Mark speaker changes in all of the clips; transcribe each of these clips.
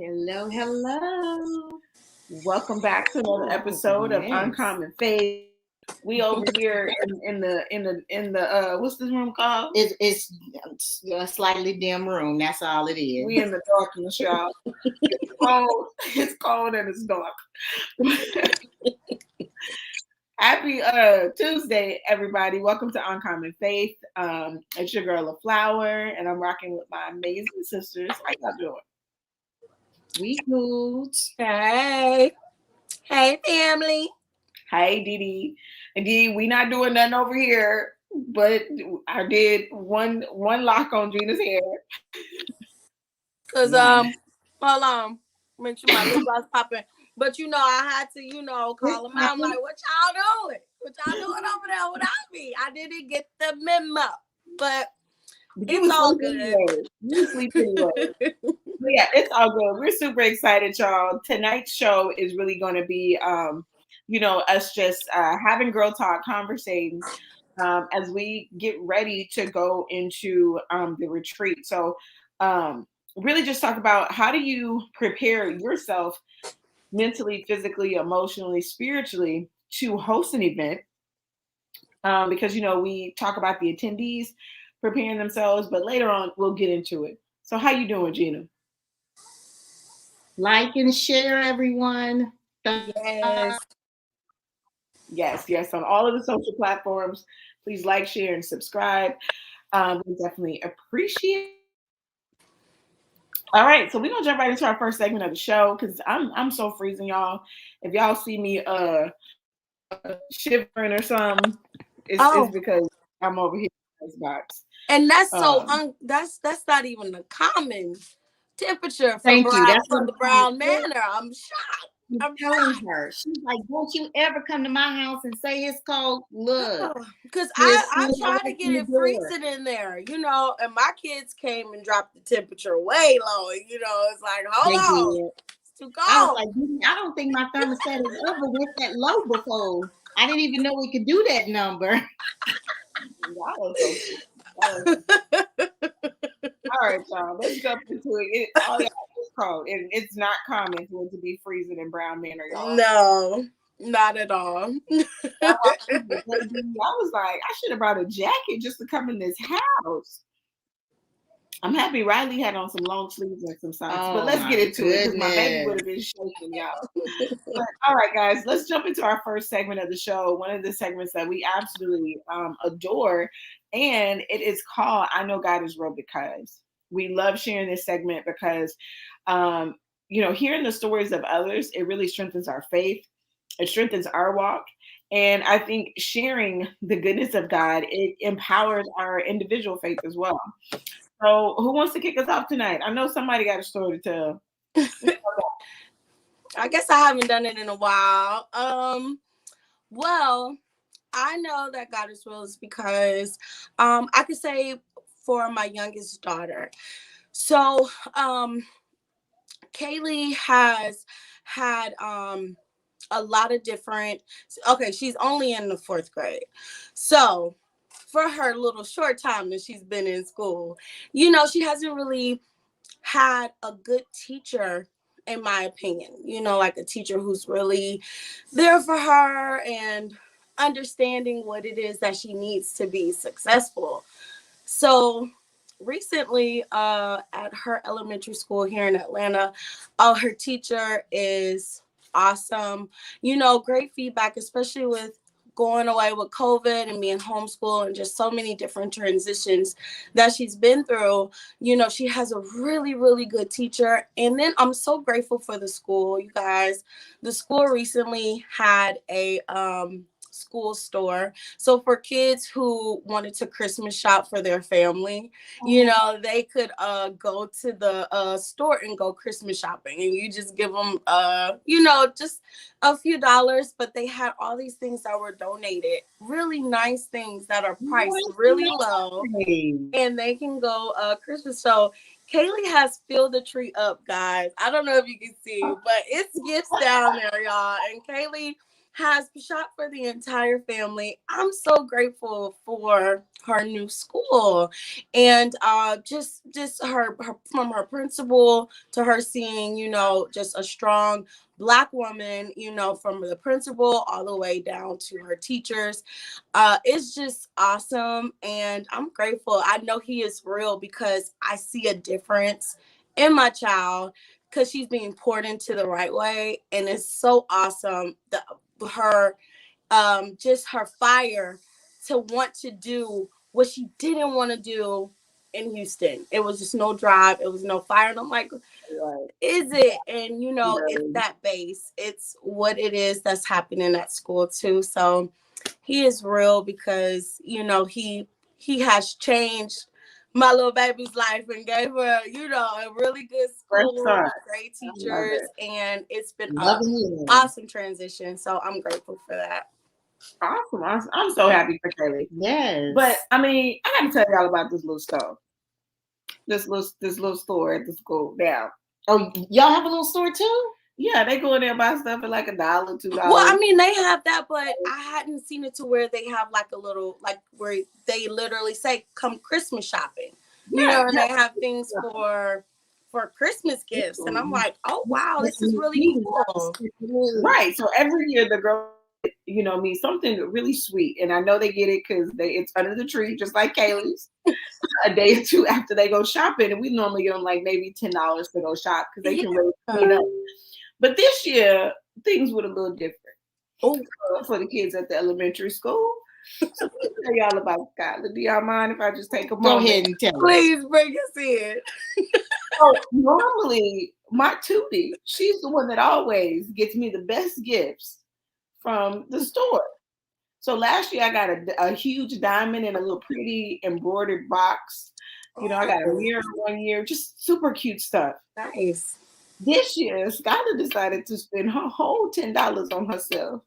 Speaker 1: Hello, hello.
Speaker 2: Welcome back to another episode of
Speaker 1: Yes.
Speaker 2: Uncommon Faith. We over here in the what's this room called?
Speaker 1: It's a slightly dim room. That's all it is.
Speaker 2: We in the darkness, y'all. It's cold. It's cold and it's dark. Happy Tuesday, everybody. Welcome to Uncommon Faith. It's your girl LaFlower, and I'm rocking with my amazing sisters. How y'all doing?
Speaker 1: We good.
Speaker 3: Hey family.
Speaker 2: Hey, Dee. Indeed, we not doing nothing over here, but I did one lock on Gina's hair.
Speaker 3: Cause hold on, make sure my lip gloss popping. But I had to, call them out. I'm like, what y'all doing? What y'all doing over there without me? I didn't get the memo, but it's all good.
Speaker 2: You sleep anyway. Yeah, it's all good. We're super excited, y'all. Tonight's show is really going to be, us just having girl talk conversations as we get ready to go into the retreat. So, really just talk about how do you prepare yourself mentally, physically, emotionally, spiritually to host an event. Because, we talk about the attendees preparing themselves, but later on we'll get into it. So how you doing, Gina?
Speaker 1: Like and share, everyone.
Speaker 2: Yes. On all of the social platforms, please like, share, and subscribe. We definitely appreciate it. All right, so we're gonna jump right into our first segment of the show because I'm so freezing, y'all. If y'all see me shivering or something, it's because I'm over here in this box.
Speaker 3: And that's that's not even a common temperature for the Brown Manor. I'm shocked.
Speaker 1: I'm telling her. She's like, don't you ever come to my house and say it's cold. Look.
Speaker 3: Because I try to get it freezing in there, and my kids came and dropped the temperature way low. It's like, hold on. It's too cold.
Speaker 1: I was like, I don't think my thermostat has ever went that low before. I didn't even know we could do that number.
Speaker 2: All right, y'all. Let's jump into it. It's cold, and it's not common for it to be freezing in Brown Manor, y'all.
Speaker 3: No, not at all.
Speaker 2: I was like, I should have brought a jacket just to come in this house. I'm happy Riley had on some long sleeves and some socks, but let's get into it because my baby would have been shaking, y'all. But, all right, guys, let's jump into our first segment of the show. One of the segments that we absolutely adore, and it is called "I Know God Is Real" because we love sharing this segment because, hearing the stories of others, it really strengthens our faith. It strengthens our walk. And I think sharing the goodness of God, it empowers our individual faith as well. So who wants to kick us off tonight? I know somebody got a story to tell.
Speaker 3: I guess I haven't done it in a while. Well, I know that God is real is because I could say for my youngest daughter. So Kaylee has had a lot of different, she's only in the 4th grade. So for her little short time that she's been in school, she hasn't really had a good teacher, in my opinion, like a teacher who's really there for her and understanding what it is that she needs to be successful. So recently at her elementary school here in Atlanta, her teacher is awesome. Great feedback, especially with going away with COVID and being homeschooled and just so many different transitions that she's been through. She has a really, really good teacher. And then I'm so grateful for the school, you guys. The school recently had a school store. So for kids who wanted to Christmas shop for their family, they could go to the store and go Christmas shopping, and you just give them just a few dollars, but they had all these things that were donated, really nice things that are priced really low, and they can go Christmas. So Kaylee has filled the tree up, guys. I don't know if you can see, but it's gifts down there, y'all. And Kaylee has shot for the entire family. I'm so grateful for her new school, and just her from her principal to her seeing, you know, just a strong Black woman, you know, from the principal all the way down to her teachers. It's just awesome, and I'm grateful. I know he is real because I see a difference in my child because she's being poured into the right way, and it's so awesome. Her just her fire to want to do what she didn't want to do in Houston. It was just no drive. It was no fire. And I'm like,
Speaker 2: Right.
Speaker 3: is it? And you know,
Speaker 2: Right.
Speaker 3: it's that base. It's what it is that's happening at school too. So he is real because, you know, he has changed my little baby's life and gave her, you know, a really good school with great teachers, and it's been an awesome transition. So I'm grateful for that.
Speaker 2: Awesome. I'm so happy for Kaylee.
Speaker 1: Yes.
Speaker 2: But I mean, I gotta tell y'all about this little store. This little store at the school now.
Speaker 1: Oh, y'all have a little store too?
Speaker 2: Yeah, they go in there and buy stuff for like $1, $2.
Speaker 3: Well, I mean, they have that, but I hadn't seen it to where they have like a little, like where they literally say, come Christmas shopping. You know, and they have things for Christmas gifts. And I'm like, oh, wow, this is really cool.
Speaker 2: Right. So every year the girl, you know, me something really sweet. And I know they get it because it's under the tree, just like Kaylee's. A day or two after they go shopping. And we normally get them like maybe $10 to go shop because they can really clean up. But this year, things were a little different. For the kids at the elementary school. So let me tell y'all about Skylar. Do y'all mind if I just take a moment?
Speaker 1: Go ahead and tell us.
Speaker 3: Please bring us in.
Speaker 2: So normally, my Tootie, she's the one that always gets me the best gifts from the store. So last year, I got a huge diamond in a little pretty embroidered box. You know, I got a mirror one year, just super cute stuff.
Speaker 3: Nice.
Speaker 2: This year, Skylar decided to spend her whole $10 on herself.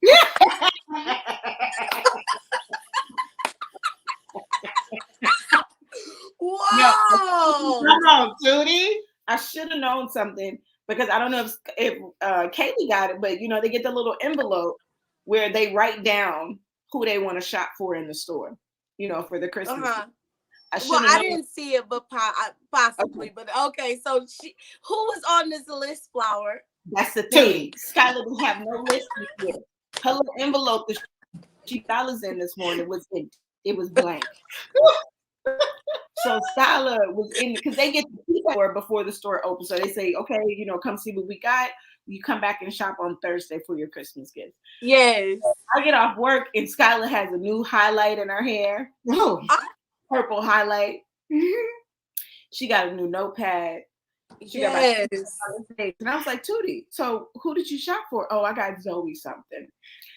Speaker 3: Whoa!
Speaker 1: Come on, Judy.
Speaker 2: I should have known something because I don't know if Kaylee got it, but you know, they get the little envelope where they write down who they want to shop for in the store, you know, for the Christmas.
Speaker 3: I didn't see it, but possibly. Okay. But okay, so who was on this list, Flower?
Speaker 2: That's the thing. Skylar didn't have no list this year. Her little envelope that she $2 in this morning was empty. It was blank. So Skylar was in because they get the store before the store opens. So they say, okay, you know, come see what we got. You come back and shop on Thursday for your Christmas gift.
Speaker 3: Yes.
Speaker 2: I get off work and Skylar has a new highlight in her hair.
Speaker 1: Oh,
Speaker 2: purple highlight. She got a new notepad.
Speaker 3: Yes.
Speaker 2: And I was like, Tootie, so who did you shop for? Oh, I got Zoe something.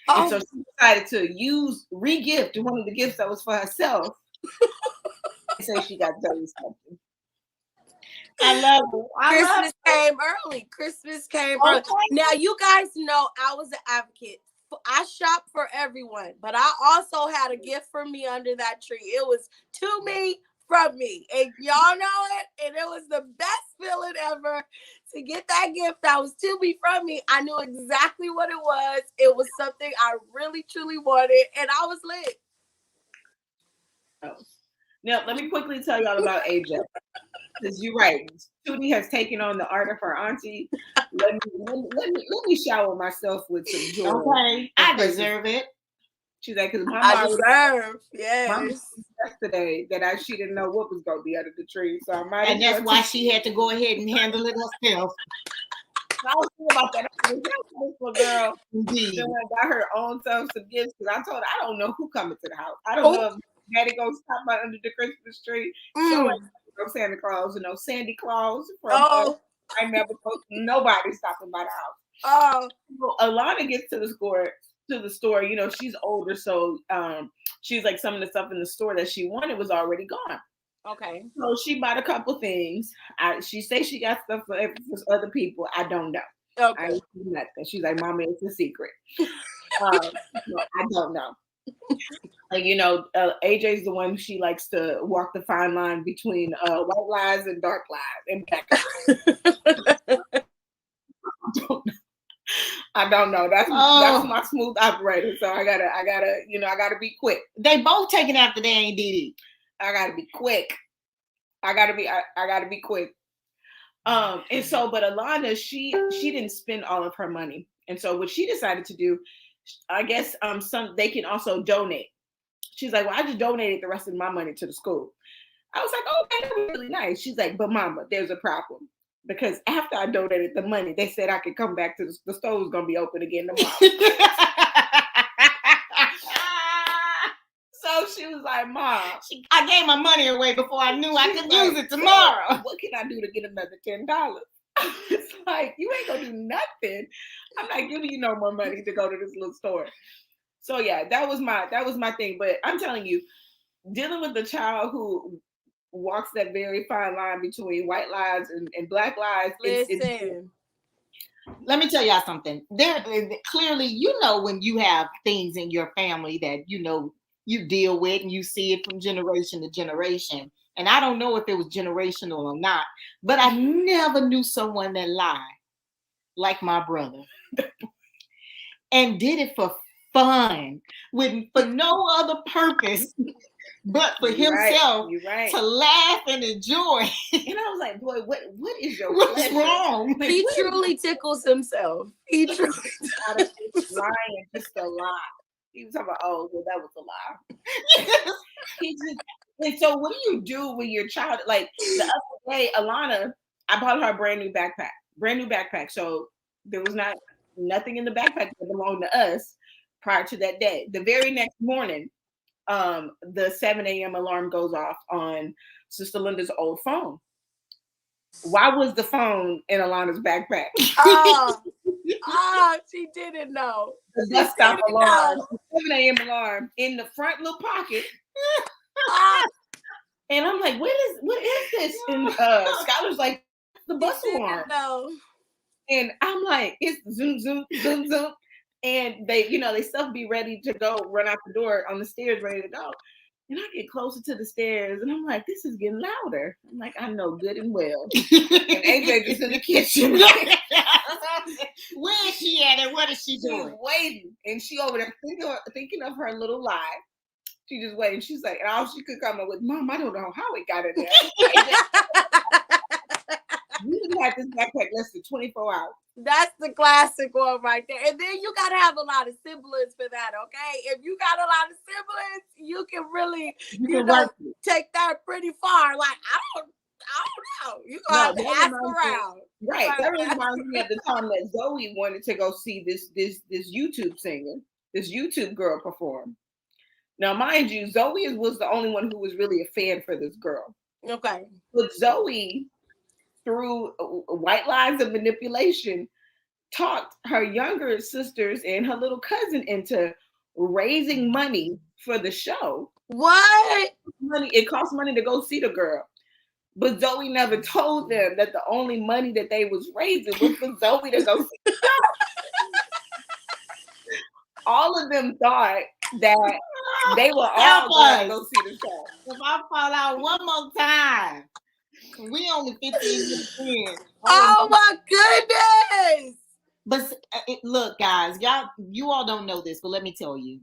Speaker 3: Oh.
Speaker 2: And so she decided to re-gift one of the gifts that was for herself. So she got Zoe something.
Speaker 1: I love it.
Speaker 3: Christmas came early. Christmas came early. Now, you guys know I was an advocate. I shop for everyone, but I also had a gift for me under that tree. It was to me, from me. And y'all know it. And it was the best feeling ever to get that gift that was to me, from me. I knew exactly what it was. It was something I really, truly wanted. And I was lit.
Speaker 2: Now, let me quickly tell y'all about AJ. Because you're right. Tootie has taken on the art of her auntie. Let me shower myself with some joy.
Speaker 1: Okay, I deserve it.
Speaker 2: She's like, because my
Speaker 3: mom
Speaker 2: yesterday that she didn't know what was going to be under the tree. So
Speaker 1: and that's why she had to go ahead and handle it herself.
Speaker 2: I was thinking about that. Little girl, indeed, got her own self some gifts because I told her I don't know who coming to the house. I don't know if Daddy gonna stop by under the Christmas tree. No Santa Claus and no Sandy Claus from I never nobody stopping by the house. Alana gets to the store. You know, she's older, so she's like some of the stuff in the store that she wanted was already gone.
Speaker 3: Okay.
Speaker 2: So she bought a couple things. She says she got stuff for other people. I don't know.
Speaker 3: Okay.
Speaker 2: I see nothing. She's like, Mommy, it's a secret. I don't know. Like, you know, AJ's the one she likes to walk the fine line between white lies and dark lies and black lies. I don't know. I don't know. That's my smooth operator. So I gotta be quick.
Speaker 1: They both taking after they ain't did it.
Speaker 2: I gotta be quick. I gotta be quick. And so, but Alana, she didn't spend all of her money, and so what she decided to do, I guess, they can also donate. She's like, well, I just donated the rest of my money to the school. I was like, oh, that was really nice. She's like, but Mama, there's a problem. Because after I donated the money, they said I could come back to the store was going to be open again tomorrow. So she was like, Mom.
Speaker 1: I gave my money away before I knew I could use it tomorrow.
Speaker 2: What can I do to get another $10? It's like, you ain't going to do nothing. I'm not giving you no more money to go to this little store. So yeah, that was my thing. But I'm telling you, dealing with a child who walks that very fine line between white lies and black lies.
Speaker 3: Listen,
Speaker 1: let me tell y'all something. There, clearly, you know, when you have things in your family that you know you deal with and you see it from generation to generation. And I don't know if it was generational or not, but I never knew someone that lied like my brother and did it for fun, for no other purpose but for himself to laugh and enjoy.
Speaker 2: And I was like, boy, what is your
Speaker 1: what's wrong?
Speaker 3: Like, he truly tickles himself. He truly
Speaker 2: lying, just a lie. He was talking about, oh, well, that was a lie. And so what do you do when your child, like the other day, Alana, I bought her a brand new backpack. So there was nothing in the backpack that belonged to us prior to that day. The very next morning, the 7 a.m. alarm goes off on Sister Linda's old phone. Why was the phone in Alana's backpack?
Speaker 3: She didn't know.
Speaker 2: The bus stop alarm, 7 a.m. alarm in the front little pocket. And I'm like, what is this? And Skylar's like, the bus alarm. And I'm like, it's zoom, zoom, zoom, zoom. And they still be ready to go, run out the door on the stairs, ready to go. And I get closer to the stairs, and I'm like, this is getting louder. I'm like, I know good and well. And AJ just in the kitchen.
Speaker 1: Where is she at, and what is she doing?
Speaker 2: She's waiting, and she over there thinking of her little lie. She just waiting. She's like, and all she could come up with, Mom, I don't know how it got in there. We didn't have this backpack less than 24 hours.
Speaker 3: That's the classic one right there. And then you got to have a lot of siblings for that, okay? If you got a lot of siblings, you can really, take that pretty far. Like, I don't know. You have to ask around.
Speaker 2: Right. That reminds me of the time that Zoe wanted to go see this YouTube singer, this YouTube girl perform. Now, mind you, Zoe was the only one who was really a fan for this girl.
Speaker 3: Okay.
Speaker 2: But Zoe, through white lies and manipulation, talked her younger sisters and her little cousin into raising money for the show.
Speaker 3: What?
Speaker 2: It cost money to go see the girl. But Zoe never told them that the only money that they was raising was for Zoe to go see the show. All of them thought that they were all going to go see the show.
Speaker 1: If I fall out one more time, we only 15 minutes in.
Speaker 3: Oh my goodness!
Speaker 1: But look, guys, you all don't know this, but let me tell you,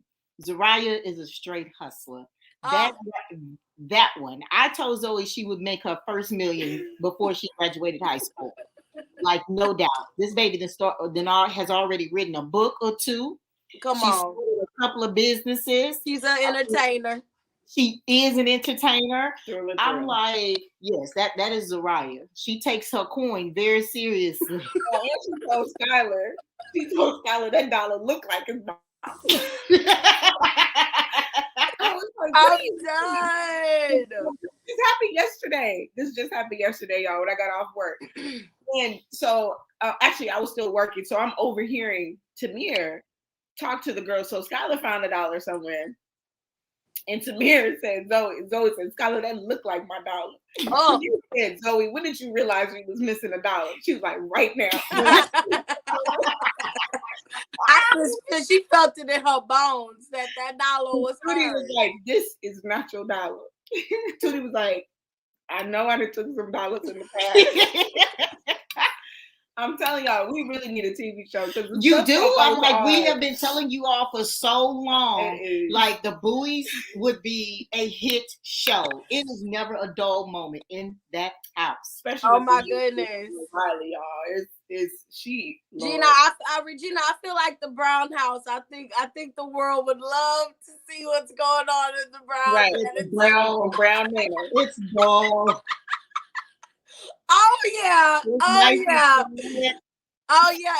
Speaker 1: Zariah is a straight hustler. That one, I told Zoe she would make her first million before she graduated high school. Like, no doubt. This baby has already written a book or two.
Speaker 3: Come
Speaker 1: She's
Speaker 3: on.
Speaker 1: started a couple of businesses.
Speaker 3: She's an entertainer.
Speaker 1: She is an entertainer. I'm like, yes, that is Zariah. She takes her coin very seriously.
Speaker 2: And she told Skylar that dollar looked like his mom.
Speaker 3: I'm done.
Speaker 2: This happened yesterday. This just happened yesterday, y'all, when I got off work. And so, actually, I was still working. So I'm overhearing Tamir talk to the girl. So Skylar found $1 somewhere. And Tamir said, Zoe said, Skylar, that looked like my dollar. Oh, you said, Zoe, when did you realize you was missing $1? She was like, right now.
Speaker 3: She felt it in her bones that dollar was hers.
Speaker 2: Tootie was like, this is not your dollar. Tootie was like, I know I took some dollars in the past. I'm telling y'all, we really need a TV show.
Speaker 1: You do? I'm like, we have been telling you all for so long. Like, the Boys would be a hit show. It is never a dull moment in that house.
Speaker 3: Especially oh my goodness.
Speaker 2: Riley, y'all. It's she.
Speaker 3: Regina, Regina, I feel like the Brown house. I think the world would love to see what's going on in the Brown.
Speaker 2: Right, it's Brown Manor. It's dull.
Speaker 3: Oh yeah. Oh yeah.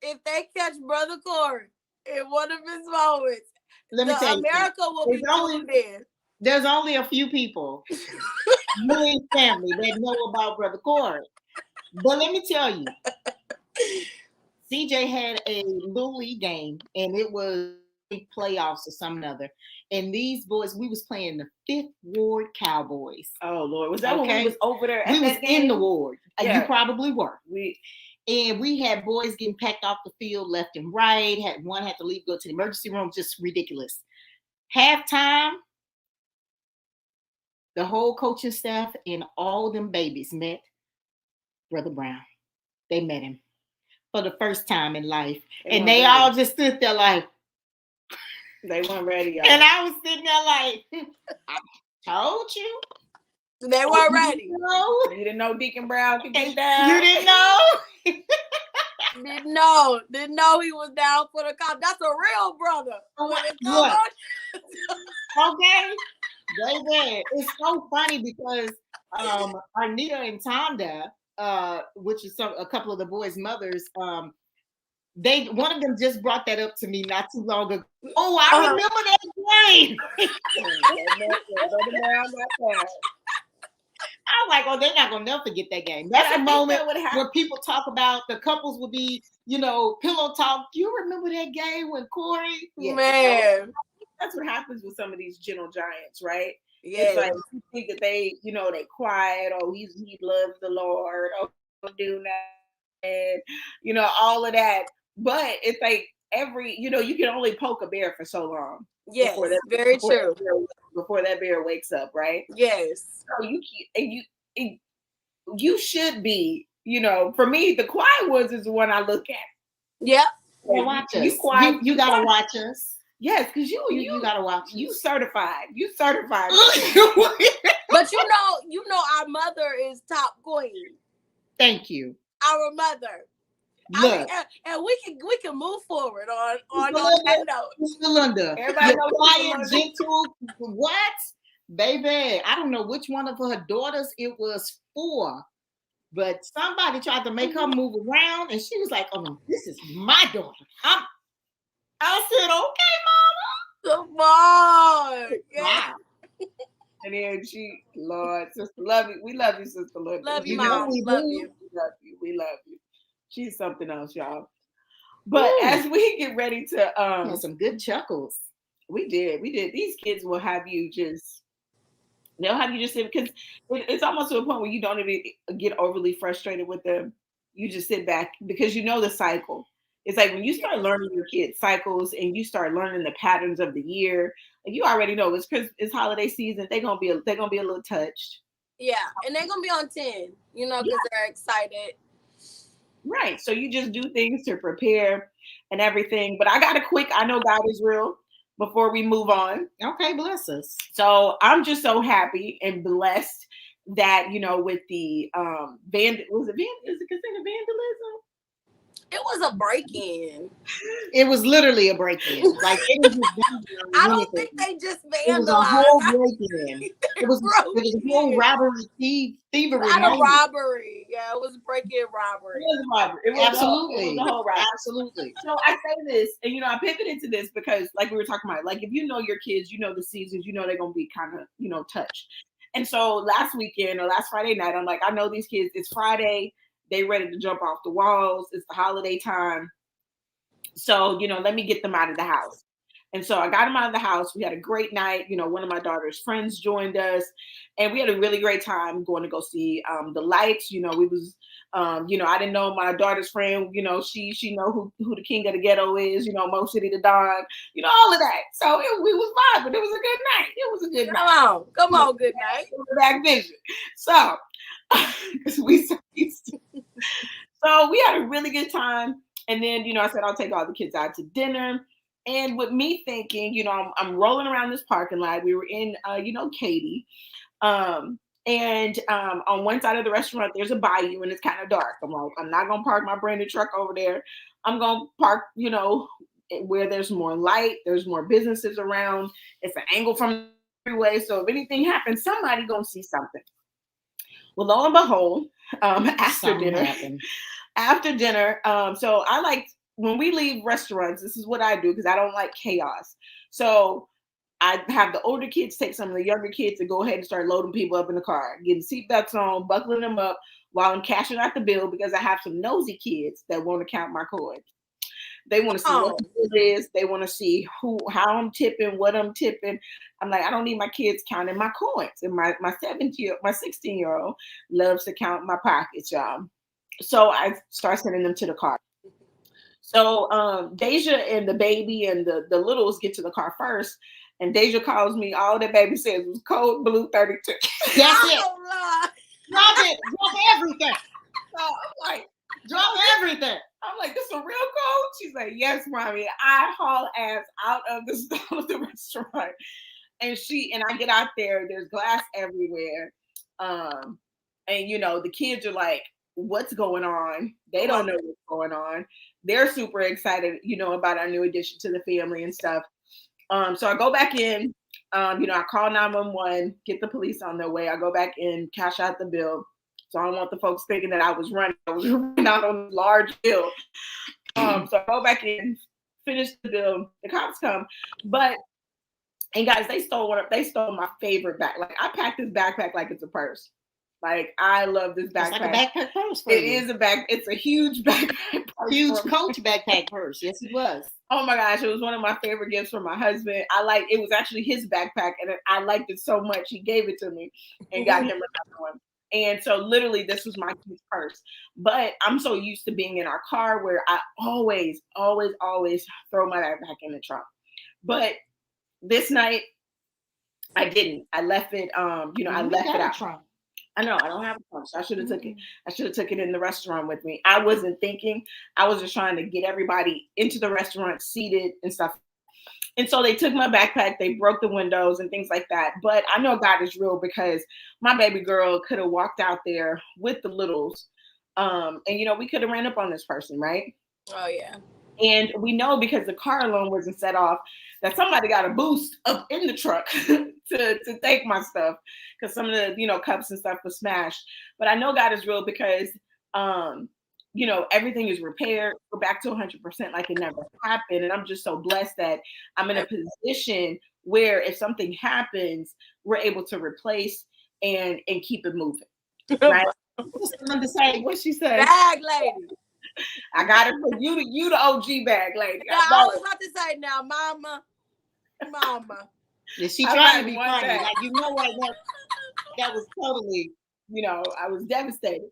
Speaker 3: If they catch Brother Corey in one of his moments,
Speaker 1: let me tell
Speaker 3: America will be tuned in.
Speaker 1: There's only a few people, Louis family, that know about Brother Corey. But let me tell you, CJ had a little league game, and it was playoffs or something other. And these boys, we was playing the 5th Ward Cowboys.
Speaker 2: Oh Lord, was that when we was over there?
Speaker 1: We was in the ward.
Speaker 2: Yeah.
Speaker 1: You probably were. And we had boys getting packed off the field left and right. One had to leave, go to the emergency room. Just ridiculous. Halftime, the whole coaching staff and all them babies met Brother Brown. They met him for the first time in life. And they all just stood there like,
Speaker 2: they weren't ready, y'all.
Speaker 1: And I was sitting there like, I told you.
Speaker 3: They weren't ready.
Speaker 2: You didn't know Deacon Brown could get down.
Speaker 1: You didn't know?
Speaker 3: Didn't know he was down for the cop. That's a real brother.
Speaker 1: Look. Okay. Baby, it's so funny because Arnita and Tonda, which is a couple of the boys' mothers, one of them just brought that up to me not too long ago. Oh, I remember that game. I was like, oh, they're not gonna never forget that game. That's a moment when people talk about the couples would be, pillow talk. You remember that game when Corey?
Speaker 3: Yeah. Man,
Speaker 2: that's what happens with some of these gentle giants, right?
Speaker 3: Yeah,
Speaker 2: it's like you think that they quiet. Oh, he loves the Lord. Oh, don't do that, and all of that. But it's like you can only poke a bear for so long.
Speaker 3: Yes, very true.
Speaker 2: Before that bear wakes up, right?
Speaker 3: Yes.
Speaker 2: So you should be, for me, the quiet ones is the one I look at.
Speaker 3: Yep.
Speaker 1: Watch us. You gotta watch us.
Speaker 2: Yes, because you
Speaker 1: gotta watch.
Speaker 2: You certified. You certified.
Speaker 3: But our mother is top queen.
Speaker 1: Thank you.
Speaker 3: Our mother.
Speaker 1: Look.
Speaker 3: And we can move forward on that note.
Speaker 1: Melinda,
Speaker 2: everybody knows
Speaker 1: quiet, gentle. What, baby? I don't know which one of her daughters it was for, but somebody tried to make her move around, and she was like, "Oh no, this is my daughter." I said, "Okay,
Speaker 3: Mama." Come on.
Speaker 1: Yeah. Wow.
Speaker 2: And then Lord, sister, love you. We love you, sister.
Speaker 3: Love you, Mom. We love you.
Speaker 2: We love you. She's something else, y'all. But as we get ready to
Speaker 1: some good chuckles.
Speaker 2: We did. These kids will have you just sit, because it's almost to a point where you don't even get overly frustrated with them. You just sit back because the cycle. It's like when you start learning your kids' cycles and you start learning the patterns of the year, like you already know it's holiday season. They're gonna be a little touched.
Speaker 3: Yeah, and they're gonna be on 10, because they're excited.
Speaker 2: Right. So you just do things to prepare and everything. But I got I know God is real before we move on.
Speaker 1: Okay, bless us.
Speaker 2: So I'm just so happy and blessed that, with the is it considered vandalism?
Speaker 3: It was a break-in.
Speaker 1: It was literally a break-in. Like it was
Speaker 3: I don't think they just vandalized.
Speaker 1: It was a whole break-in. It was a whole robbery, thievery.
Speaker 3: Not a robbery. Yeah, it was a break-in robbery.
Speaker 2: It was a robbery. It was
Speaker 1: absolutely
Speaker 2: the whole robbery.
Speaker 1: Absolutely.
Speaker 2: So I say this, and I pivoted to this because, like we were talking about, like if you know your kids, the seasons, they're gonna be kind of touched. And so last weekend or last Friday night, I'm like, I know these kids. It's Friday. They ready to jump off the walls. It's the holiday time. So, let me get them out of the house. And so I got them out of the house. We had a great night. One of my daughter's friends joined us, and we had a really great time going to go see the lights. We was, I didn't know my daughter's friend, she know who the king of the ghetto is, Mo City the Don, all of that. So we was vibing. It was a good night. It was a good night.
Speaker 3: Come on, good night.
Speaker 2: It was a back vision. So, because we so used to. So we had a really good time. And then, I said, I'll take all the kids out to dinner. And with me thinking, I'm rolling around this parking lot. We were in, Katy. On one side of the restaurant, there's a bayou and it's kind of dark. I'm like, I'm not going to park my brand new truck over there. I'm going to park, where there's more light, there's more businesses around. It's an angle from the freeway. So if anything happens, somebody going to see something. Well, lo and behold, after dinner, so I like when we leave restaurants, this is what I do because I don't like chaos. So I have the older kids take some of the younger kids and go ahead and start loading people up in the car, getting seatbelts on, buckling them up while I'm cashing out the bill because I have some nosy kids that want to count my coins. They want to see what the bill is. They want to see how I'm tipping, what I'm tipping. I'm like, I don't need my kids counting my coins. And my 16-year-old loves to count my pockets, y'all. So I start sending them to the car. So Deja and the baby and the littles get to the car first. And Deja calls me. All that baby says was code blue 32.
Speaker 1: That's it. Drop it. Drop everything.
Speaker 2: So I'm like,
Speaker 1: drop everything.
Speaker 2: I'm like, this is a real code? She's like, yes, mommy. I haul ass out of the restaurant. And I get out there, there's glass everywhere. And the kids are like, what's going on? They don't know what's going on. They're super excited, about our new addition to the family and stuff. So I go back in, I call 911, get the police on their way. I go back in, cash out the bill. So I don't want the folks thinking that I was running out on a large bill. So I go back in, finish the bill. The cops come, and guys, they stole my favorite bag. Like I packed this backpack like it's a purse. Like I love this backpack.
Speaker 1: It's like a backpack purse.
Speaker 2: Is a bag. It's a huge backpack.
Speaker 1: Huge Coach backpack purse. Yes, it was.
Speaker 2: Oh my gosh, it was one of my favorite gifts from my husband. It was actually his backpack, and I liked it so much he gave it to me and got him another one. And so literally this was my huge purse. But I'm so used to being in our car where I always, always, always throw my backpack in the trunk. But this night I didn't. I left it, I left it out. Trunk. I know I don't have a trunk, so I should have took it. I should have took it in the restaurant with me. I wasn't thinking. I was just trying to get everybody into the restaurant, seated and stuff. And so they took my backpack, they broke the windows and things like that. But I know God is real because my baby girl could have walked out there with the littles. And, we could have ran up on this person, right?
Speaker 3: Oh, yeah.
Speaker 2: And we know because the car alarm wasn't set off that somebody got a boost up in the truck to take my stuff because some of the, cups and stuff was smashed. But I know God is real because, everything is repaired. We're back to 100% like it never happened. And I'm just so blessed that I'm in a position where if something happens, we're able to replace and keep it moving. Right?
Speaker 1: To say what she said.
Speaker 3: Bag lady.
Speaker 2: I got it for you. You the OG bag lady.
Speaker 3: Yeah, I was about to say now, mama.
Speaker 1: Yeah, she trying to be funny. Like what? That was totally.
Speaker 2: I was devastated.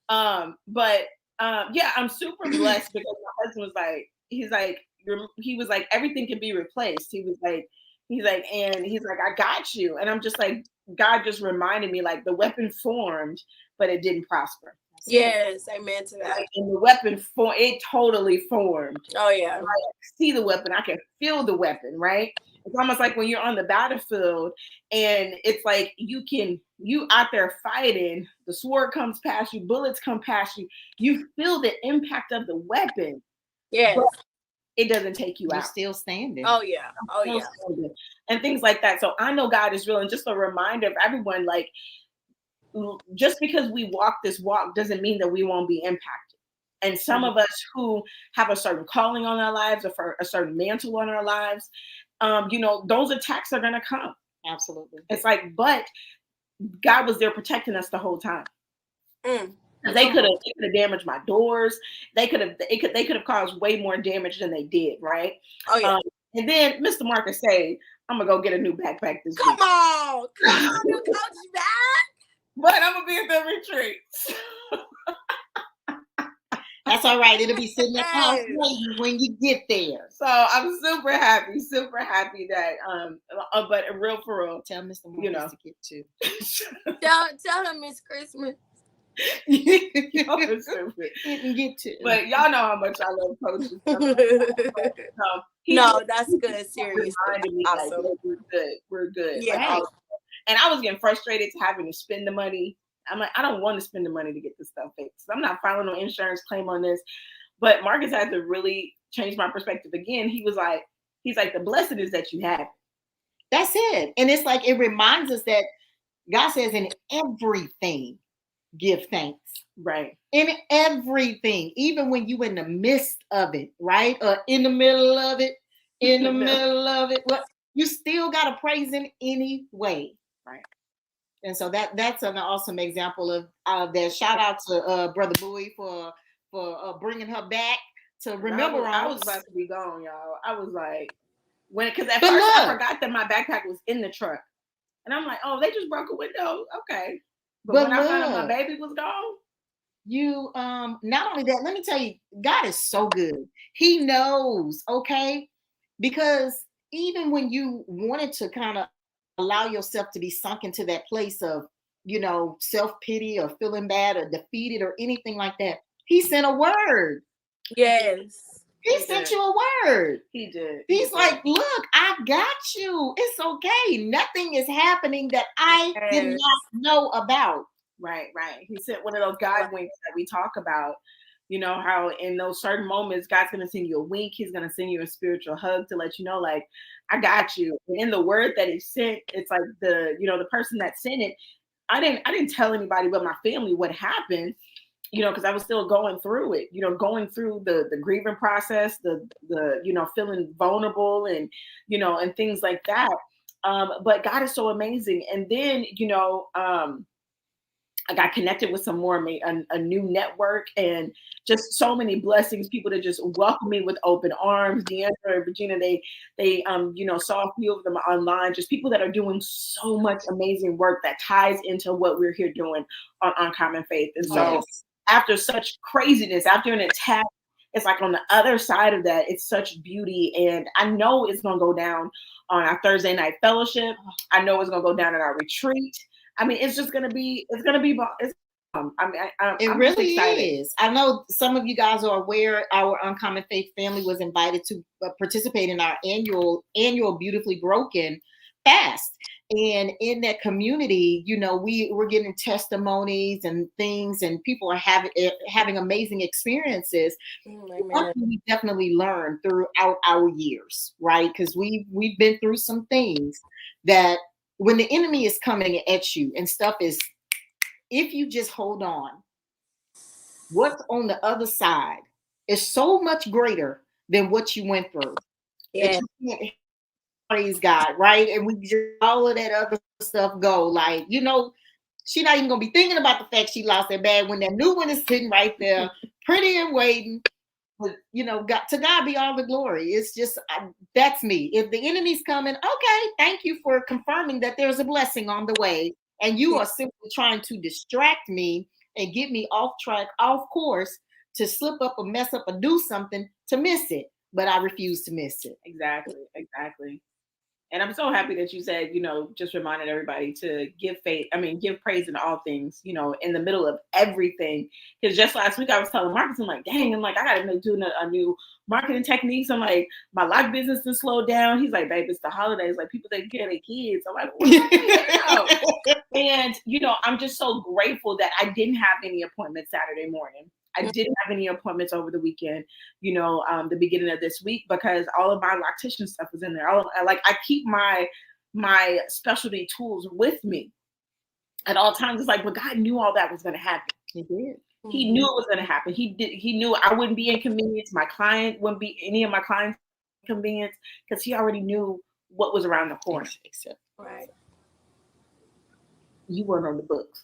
Speaker 2: But I'm super blessed because my husband was like, he was like, everything can be replaced. He was like, I got you. And I'm just like, God just reminded me like the weapon formed, but it didn't prosper.
Speaker 3: Yes, amen to that.
Speaker 2: And the weapon it totally formed.
Speaker 3: Oh yeah.
Speaker 2: I see the weapon, I can feel the weapon, right? It's almost like when you're on the battlefield and it's like you out there fighting, the sword comes past you, bullets come past you, you feel the impact of the weapon.
Speaker 3: Yes.
Speaker 2: But it doesn't take you out.
Speaker 1: You're still standing.
Speaker 3: Oh yeah.
Speaker 2: Standing. And things like that. So I know God is real. And just a reminder of everyone, like, just because we walk this walk doesn't mean that we won't be impacted. And some of us who have a certain calling on our lives or for a certain mantle on our lives, those attacks are going to come.
Speaker 1: Absolutely.
Speaker 2: It's like, but God was there protecting us the whole time. They could have damaged my doors. They could have caused way more damage than they did. Right.
Speaker 3: Oh yeah.
Speaker 2: And then Mr. Marcus said, I'm going to go get a new backpack this week.
Speaker 3: Come on, new Coach bag.
Speaker 2: But I'm going to be at the retreat.
Speaker 1: That's all right. It'll be sitting at house waiting when you get there.
Speaker 2: So I'm super happy that, but real for real.
Speaker 1: Tell Mr. Marcus to get to.
Speaker 3: Tell him it's Christmas.
Speaker 1: Didn't get to.
Speaker 2: But y'all know how much I love coaches.
Speaker 3: No, that's good. Seriously,
Speaker 2: awesome. Like, we're good.
Speaker 3: Yeah.
Speaker 2: Like, and I was getting frustrated to having to spend the money. I'm like, I don't want to spend the money to get this stuff fixed. I'm not filing no insurance claim on this. But Marcus had to really change my perspective again. He's like, the blessing is that you have it.
Speaker 1: That's it. And it's like, it reminds us that God says in everything, give thanks.
Speaker 2: Right.
Speaker 1: In everything, even when you in the midst of it, right? Or in the middle of it, well, you still got to praise him anyway.
Speaker 2: Right.
Speaker 1: And so that's an awesome example of that. Shout out to Brother Bowie for bringing her back to remember.
Speaker 2: I was about to be gone, y'all. I was like, because at first I forgot that my backpack was in the truck. And I'm like, oh, they just broke a window. Okay. But when I found out my baby was gone.
Speaker 1: You not only that, let me tell you, God is so good. He knows, okay? Because even when you wanted to kind of allow yourself to be sunk into that place of, self-pity or feeling bad or defeated or anything like that, he sent a word.
Speaker 3: Yes.
Speaker 1: He sent you a word.
Speaker 2: He did.
Speaker 1: He's like, look, I got you. It's okay. Nothing is happening that I did not know about.
Speaker 2: Right. He sent one of those God winks that we talk about. You know, how in those certain moments, God's going to send you a wink. He's going to send you a spiritual hug to let you know, like, I got you. And in the word that he sent, it's like the person that sent it, I didn't tell anybody but my family what happened, because I was still going through it, going through the grieving process, the feeling vulnerable and, and things like that. But God is so amazing. And then, I got connected with some more, a new network, and just so many blessings, people that just welcome me with open arms. DeAndra and Regina, they saw a few of them online, just people that are doing so much amazing work that ties into what we're here doing on Uncommon Faith. And so after such craziness, after an attack, it's like on the other side of that, it's such beauty. And I know it's going to go down on our Thursday night fellowship. I know it's going to go down at our retreat. I mean, it's just going to be, it
Speaker 1: really is. I know some of you guys are aware our Uncommon Faith family was invited to participate in our annual Beautifully Broken fast. And in that community, we're getting testimonies and things, and people are having amazing experiences. We definitely learned throughout our years, right? Because we've been through some things that when the enemy is coming at you and stuff is, if you just hold on, what's on the other side is so much greater than what you went through.
Speaker 3: Yeah.
Speaker 1: Praise God, right? And we just all of that other stuff go. Like, she's not even gonna be thinking about the fact she lost that bag when that new one is sitting right there, pretty and waiting. But to God be all the glory. It's just that's me. If the enemy's coming, okay, thank you for confirming that there's a blessing on the way, and you are simply trying to distract me and get me off track, off course, to slip up or mess up or do something to miss it. But I refuse to miss it.
Speaker 2: Exactly. And I'm so happy that you said, just reminded everybody to give praise in all things, in the middle of everything. Because just last week I was telling Marcus, I'm like, dang, I got to do a new marketing techniques. I'm like, my live business is slowed down. He's like, babe, it's the holidays. Like, people taking care of their kids. I'm like, what? And, I'm just so grateful that I didn't have any appointments Saturday morning. I didn't have any appointments over the weekend, the beginning of this week, because all of my lactation stuff was in there. I keep my specialty tools with me at all times. It's like, but God knew all that was going to happen.
Speaker 1: He did.
Speaker 2: He knew it was going to happen. He knew I wouldn't be inconvenienced. My client wouldn't be any of my clients inconvenienced, because he already knew what was around the corner.
Speaker 1: Except
Speaker 3: right.
Speaker 2: You weren't on the books.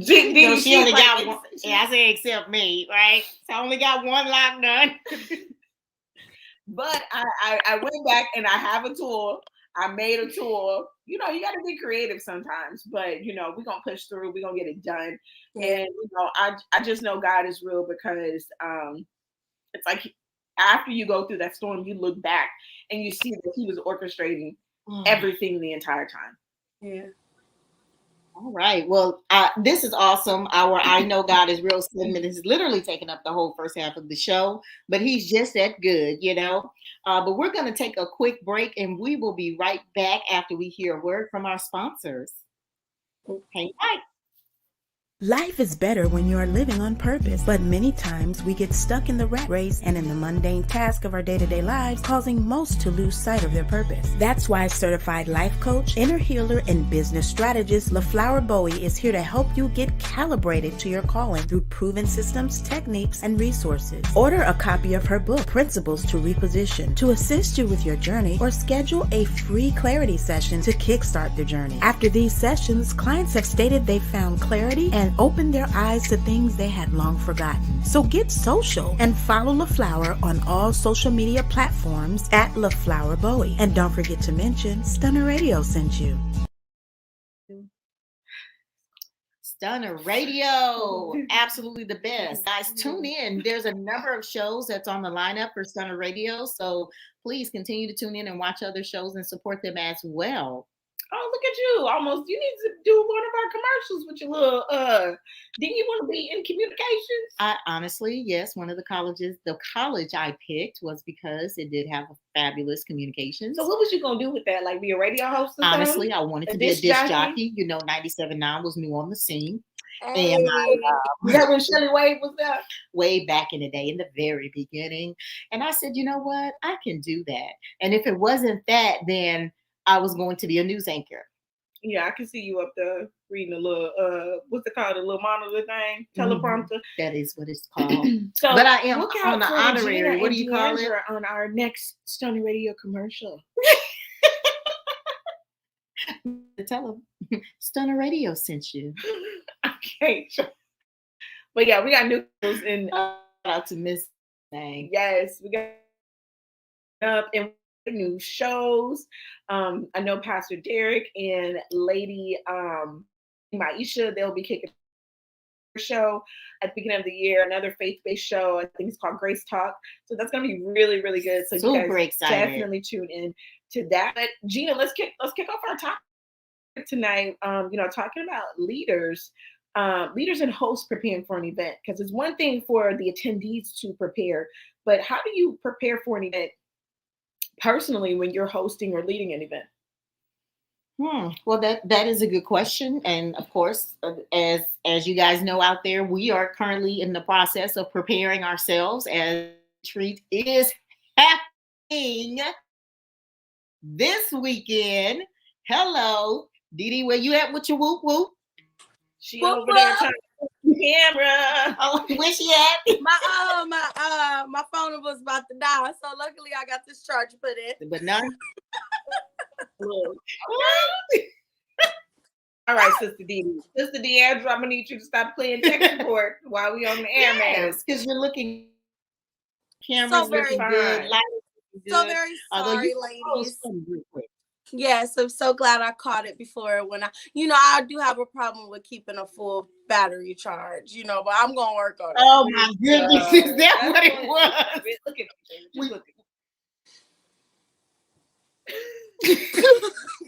Speaker 1: She only got one. Yeah, I say except me, right? So I only got one lock done.
Speaker 2: But I went back and I have a tool. I made a tool. You got to be creative sometimes, but we're gonna push through. We're gonna get it done. And I just know God is real, because it's like after you go through that storm, you look back and you see that He was orchestrating everything the entire time.
Speaker 3: Yeah.
Speaker 1: All right. Well, this is awesome. Our I Know God is Real segment is literally taking up the whole first half of the show, but he's just that good, you know. But we're going to take a quick break and we will be right back after we hear a word from our sponsors. Hang tight.
Speaker 4: Life is better when you are living on purpose, but many times we get stuck in the rat race and in the mundane task of our day-to-day lives, causing most to lose sight of their purpose. That's why certified life coach, inner healer, and business strategist LaFlower Bowie is here to help you get calibrated to your calling through proven systems, techniques, and resources. Order a copy of her book, Principles to Reposition, to assist you with your journey, or schedule a free clarity session to kickstart the journey. After these sessions, clients have stated they found clarity and opened their eyes to things they had long forgotten. So get social and follow LaFlower on all social media platforms at LaFlower Bowie. And don't forget to mention Stunner Radio sent you.
Speaker 1: Stunner Radio, absolutely the best. Guys, tune in. There's a number of shows that's on the lineup for Stunner Radio, so please continue to tune in and watch other shows and support them as well.
Speaker 2: Oh, look at you. Almost. You need to do one of our commercials with your little, didn't you want to be in communications?
Speaker 1: I honestly, yes, one of the college I picked was because it did have a fabulous communications.
Speaker 2: So what was you going to do with that? Like be a radio host or something?
Speaker 1: Honestly, I wanted to be a disc jockey. You know, 97.9 was new on the scene.
Speaker 2: Hey. And was that when Shelley Wade was there?
Speaker 1: Way back in the day, in the very beginning. And I said, you know what? I can do that. And if it wasn't that, then I was going to be a news anchor.
Speaker 2: Yeah, I can see you up there reading a little, what's it called? A little monitor thing? Teleprompter?
Speaker 1: Mm-hmm. That is what it's called. So, but I am on the honorary.
Speaker 2: Regina,
Speaker 1: what do you call it?
Speaker 2: On our next Stunner Radio commercial.
Speaker 1: Tell them Stunner Radio sent you.
Speaker 2: Okay. But yeah, we got news in
Speaker 1: shout out to Miss Thing.
Speaker 2: Yes, we got up and new shows. I know Pastor Derek and Lady Maisha, they'll be kicking a show at the beginning of the year, another faith-based show. I think it's called Grace Talk. So that's gonna be really, really good. So
Speaker 1: super
Speaker 2: you guys
Speaker 1: excited.
Speaker 2: Definitely tune in to that. But Gina, let's kick off our topic tonight. Talking about leaders and hosts preparing for an event, because it's one thing for the attendees to prepare, but how do you prepare for an event personally when you're hosting or leading an event?
Speaker 1: Well, that is a good question. And of course, as you guys know out there, we are currently in the process of preparing ourselves as retreat is happening this weekend. Hello, Dee, where you at with your whoop whoop?
Speaker 2: She over there trying to camera.
Speaker 1: Oh, where she at?
Speaker 3: My phone was about to die, so luckily I got this charger put in.
Speaker 1: But none.
Speaker 2: All right, Sister Dee. Sister DeAndra, I'm gonna need you to stop playing tech support while we on the air, man.
Speaker 1: Because you're looking. Cameras
Speaker 3: so very
Speaker 1: good.
Speaker 3: Good. So very sorry, ladies. Yes, I'm so glad I caught it before when I do have a problem with keeping a full battery charge, but I'm going to work on it.
Speaker 1: Oh my goodness, is that what it was?
Speaker 2: Look at me. Look at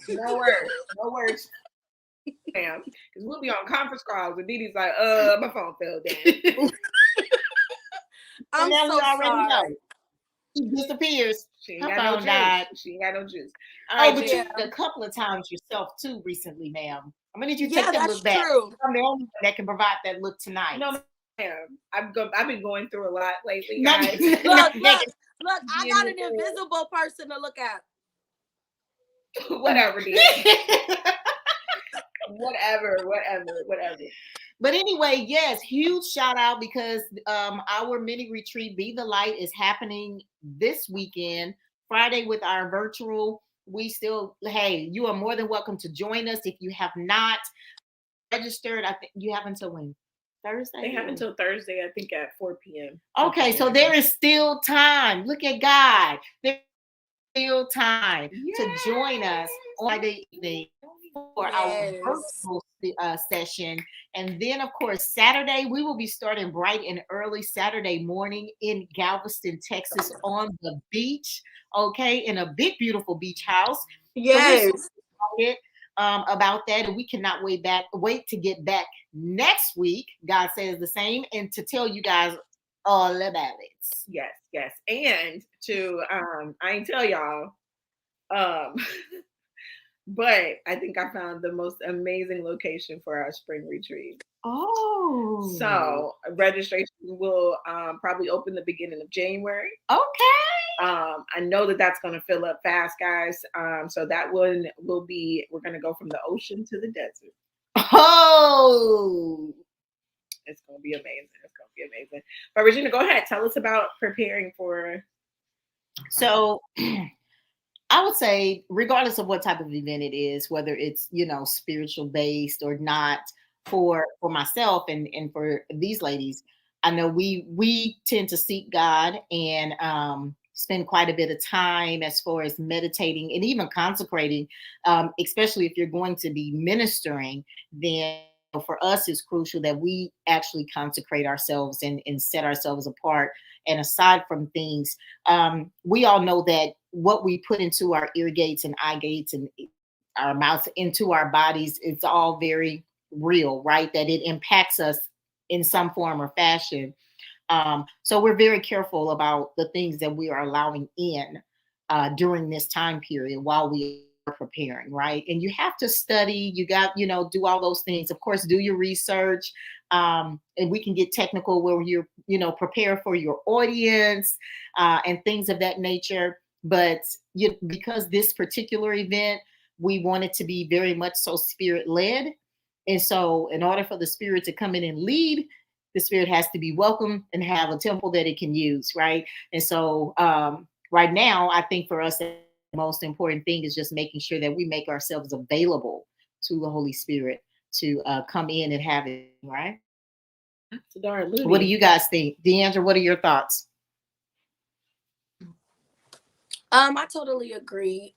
Speaker 2: me. No words. Damn, because we'll be on conference calls and Dee Dee's like, my phone fell down.
Speaker 3: I'm so sorry.
Speaker 1: Know. She disappears.
Speaker 2: She ain't got no juice. She ain't got no juice.
Speaker 1: But you did a couple of times yourself too recently, ma'am. I'm gonna need you to take that look back.
Speaker 3: True.
Speaker 1: I'm the only one that can provide that look tonight.
Speaker 2: No, ma'am. I've been going through a lot lately, guys.
Speaker 3: Look, I got an invisible person to look at.
Speaker 2: Whatever, dude. Whatever.
Speaker 1: But anyway, yes, huge shout out because our mini retreat, Be the Light, is happening this weekend, Friday with our virtual. You are more than welcome to join us. If you have not registered, I think you have until when? Thursday?
Speaker 2: They have until Thursday, I think at 4 p.m.
Speaker 1: Okay, so there is still time. Look at God. There's still time to join us on Friday evening for our virtual session. And then, of course, Saturday, we will be starting bright and early Saturday morning in Galveston, Texas, on the beach, okay, in a big, beautiful beach house.
Speaker 3: Yes.
Speaker 1: So about that. And we cannot wait to get back next week. God says the same, and to tell you guys all about it.
Speaker 2: Yes. And to I ain't tell y'all, but I think I found the most amazing location for our spring retreat.
Speaker 1: Oh.
Speaker 2: So registration will probably open the beginning of January.
Speaker 1: Okay.
Speaker 2: I know that that's going to fill up fast, guys. So that one will be, we're going to go from the ocean to the desert.
Speaker 1: Oh.
Speaker 2: It's going to be amazing. But Regina, go ahead. Tell us about preparing for.
Speaker 1: So I would say, regardless of what type of event it is, whether it's, spiritual based or not, for myself and for these ladies, I know we tend to seek God and spend quite a bit of time as far as meditating and even consecrating, especially if you're going to be ministering. Then for us, it's crucial that we actually consecrate ourselves and set ourselves apart. And aside from things, we all know that what we put into our ear gates and eye gates and our mouths into our bodies, it's all very real, right? That it impacts us in some form or fashion. So we're very careful about the things that we are allowing in during this time period while we are preparing, right? And you have to study, you got, do all those things. Of course, do your research. And we can get technical where you're, prepare for your audience and things of that nature. But because this particular event, we want it to be very much so spirit led. And so in order for the spirit to come in and lead, the spirit has to be welcome and have a temple that it can use, right? And so right now, I think for us, the most important thing is just making sure that we make ourselves available to the Holy Spirit to come in and have it, right? What do you guys think? DeAndra, what are your thoughts?
Speaker 3: I totally agree.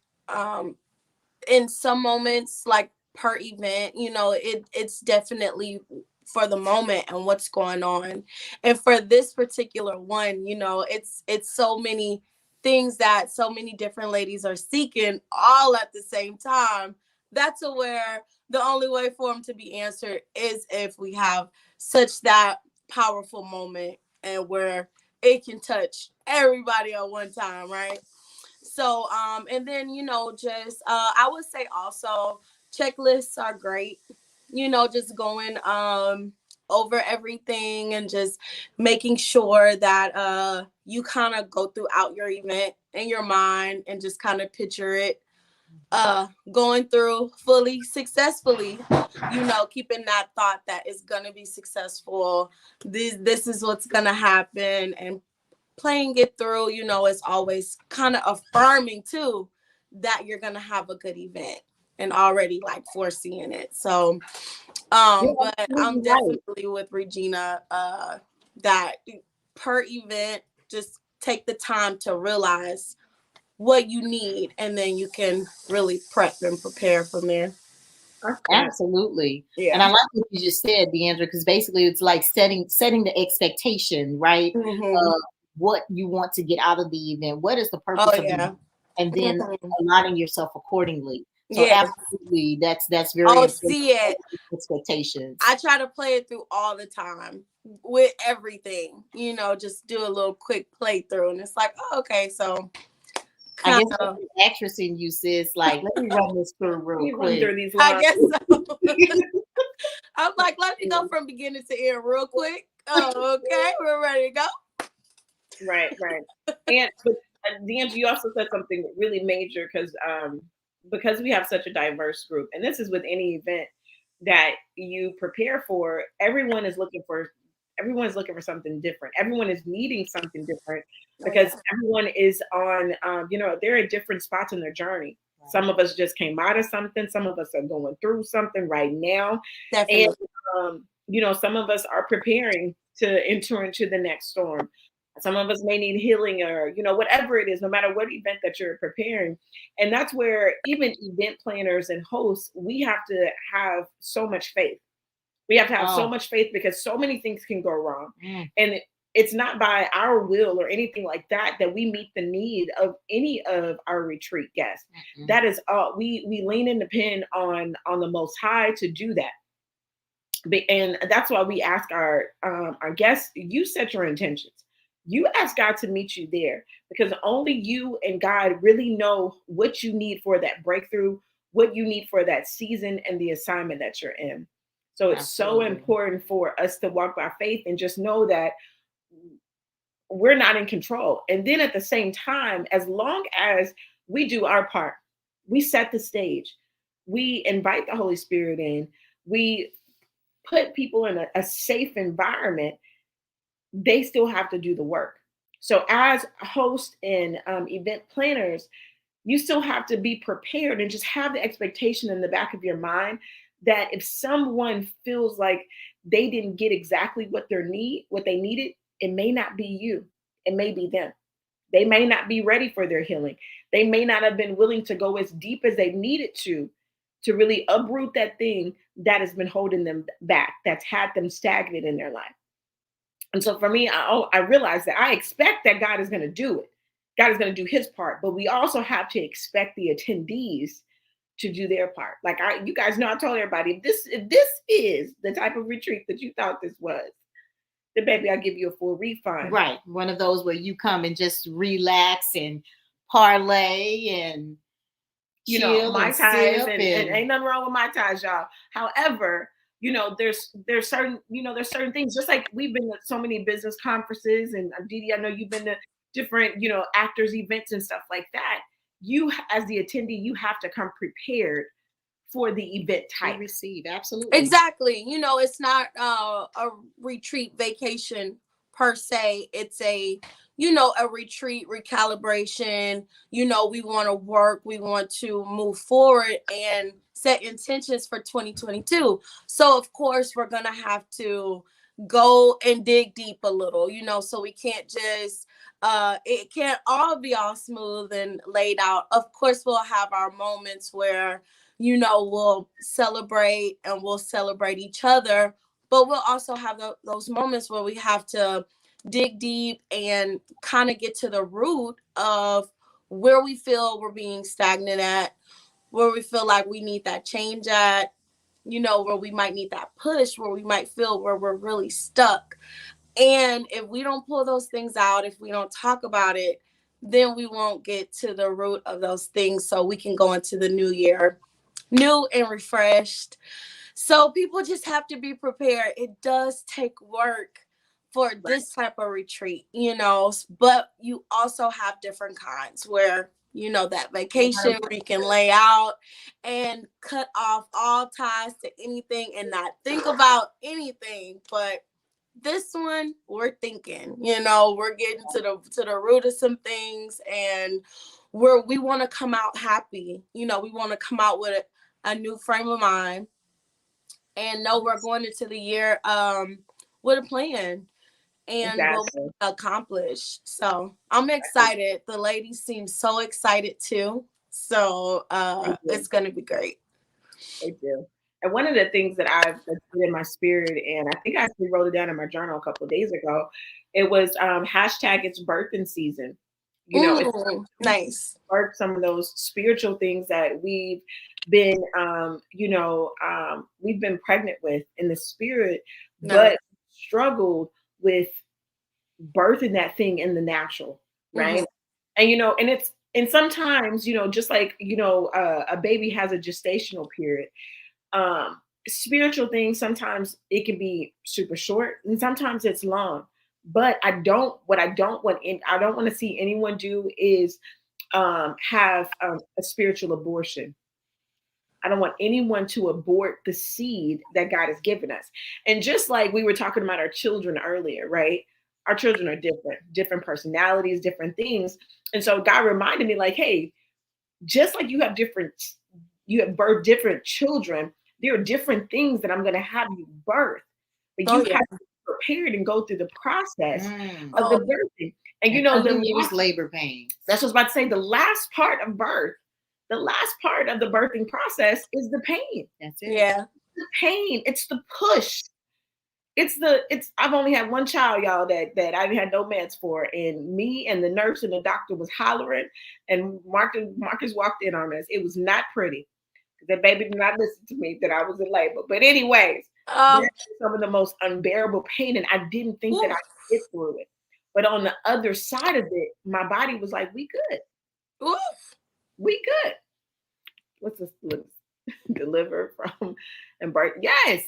Speaker 3: In some moments, like per event, it's definitely for the moment and what's going on. And for this particular one, it's so many things that so many different ladies are seeking all at the same time. That's where the only way for them to be answered is if we have such that powerful moment and where it can touch everybody at one time, right? So, and then, I would say also checklists are great, just going, over everything and just making sure that, you kind of go throughout your event in your mind and just kind of picture it, going through fully successfully, keeping that thought that it's going to be successful. This is what's going to happen, and playing it through, is always kind of affirming too that you're gonna have a good event and already like foreseeing it. So but I'm definitely with Regina, that per event, just take the time to realize what you need, and then you can really prep and prepare from there.
Speaker 1: Absolutely. Yeah. And I like what you just said, DeAndra, because basically it's like setting the expectation, right?
Speaker 3: Mm-hmm.
Speaker 1: What you want to get out of the event. What is the purpose of the event? And then aligning yourself accordingly. So absolutely, that's very important.
Speaker 3: See it.
Speaker 1: Expectations.
Speaker 3: I try to play it through all the time with everything, just do a little quick playthrough, and it's like, oh, okay, so
Speaker 1: I guess the actress in you, sis, like, let me run this through real quick.
Speaker 2: Through these lines.
Speaker 3: I guess so. I'm like, let me go from beginning to end real quick. Oh, okay, we're ready to go.
Speaker 2: Right. And DeAndra, you also said something really major because we have such a diverse group, and this is with any event that you prepare for. Everyone is looking for something different. Everyone is needing something different because everyone is on, they're at different spots in their journey. Right. Some of us just came out of something. Some of us are going through something right now. Definitely. And, some of us are preparing to enter into the next storm. Some of us may need healing or, whatever it is, no matter what event that you're preparing. And that's where even event planners and hosts, we have to have so much faith. We have to have so much faith because so many things can go wrong. And it's not by our will or anything like that we meet the need of any of our retreat guests. Mm-hmm. That is all. We lean and depend on the Most High to do that. And that's why we ask our guests, you set your intentions. You ask God to meet you there, because only you and God really know what you need for that breakthrough, what you need for that season and the assignment that you're in. So it's Absolutely. So important for us to walk by faith and just know that we're not in control. And then at the same time, as long as we do our part, we set the stage, we invite the Holy Spirit in, we put people in a safe environment, they still have to do the work. So as hosts and event planners, you still have to be prepared and just have the expectation in the back of your mind that if someone feels like they didn't get exactly what they needed, it may not be you. It may be them. They may not be ready for their healing. They may not have been willing to go as deep as they needed to really uproot that thing that has been holding them back, that's had them stagnant in their life. And so for me, I realized that I expect that God is going to do it. God is going to do his part, but we also have to expect the attendees to do their part. Like you guys know, I told everybody, if this is the type of retreat that you thought this was, then baby, I'll give you a full refund.
Speaker 1: Right. One of those where you come and just relax and parlay and
Speaker 2: Mai Tais and ain't nothing wrong with Mai Tais, y'all. However, there's certain things, just like we've been to so many business conferences, and Didi, I know you've been to different, actors events and stuff like that. You, as the attendee, you have to come prepared for the event type.
Speaker 1: Receive. Absolutely.
Speaker 3: Exactly. It's not a retreat vacation per se. It's a retreat recalibration. We want to work, we want to move forward and set intentions for 2022. So of course we're going to have to go and dig deep a little, so we can't just it can't all be all smooth and laid out. Of course we'll have our moments where we'll celebrate and we'll celebrate each other, but we'll also have those moments where we have to dig deep and kind of get to the root of where we feel we're being stagnant at, where we feel like we need that change at, where we might need that push, where we might feel where we're really stuck. And if we don't pull those things out, if we don't talk about it, then we won't get to the root of those things, so we can go into the new year new and refreshed. So people just have to be prepared. It does take work for this type of retreat, but you also have different kinds where, that vacation where you can lay out and cut off all ties to anything and not think about anything. But this one, we're thinking, we're getting to the root of some things, and we want to come out happy. We want to come out with a new frame of mind and know we're going into the year with a plan and what we accomplish. So I'm excited. The ladies seem so excited too. So it's going to be great.
Speaker 2: They do. And one of the things that I've put in my spirit, and I think I actually wrote it down in my journal a couple of days ago, it was hashtag it's birthing season.
Speaker 3: It's nice.
Speaker 2: Birth some of those spiritual things that we've been, we've been pregnant with in the spirit, but struggled with birthing that thing in the natural, right? Mm-hmm. And sometimes, just like, a baby has a gestational period. Spiritual things, sometimes it can be super short and sometimes it's long. But I don't want to see anyone do is have a spiritual abortion. I don't want anyone to abort the seed that God has given us. And just like we were talking about our children earlier, right? Our children are different personalities, different things. And so God reminded me, like, hey, just like you have birthed different children, there are different things that I'm going to have you birth. But you have to be prepared and go through the process of the birthing. And the
Speaker 1: last labor pain.
Speaker 2: That's what I was about to say. The last part of birth, the last part of the birthing process is the pain.
Speaker 1: That's it.
Speaker 3: Yeah.
Speaker 2: The pain. It's the push. I've only had one child, y'all, that I had no meds for, and me and the nurse and the doctor was hollering, and Marcus walked in on us. It was not pretty. That baby did not listen to me that I was in labor. But anyways, some of the most unbearable pain, and I didn't think that I could get through it. But on the other side of it, my body was like, "We good, we good." What's this? Deliver from and birth? Yes.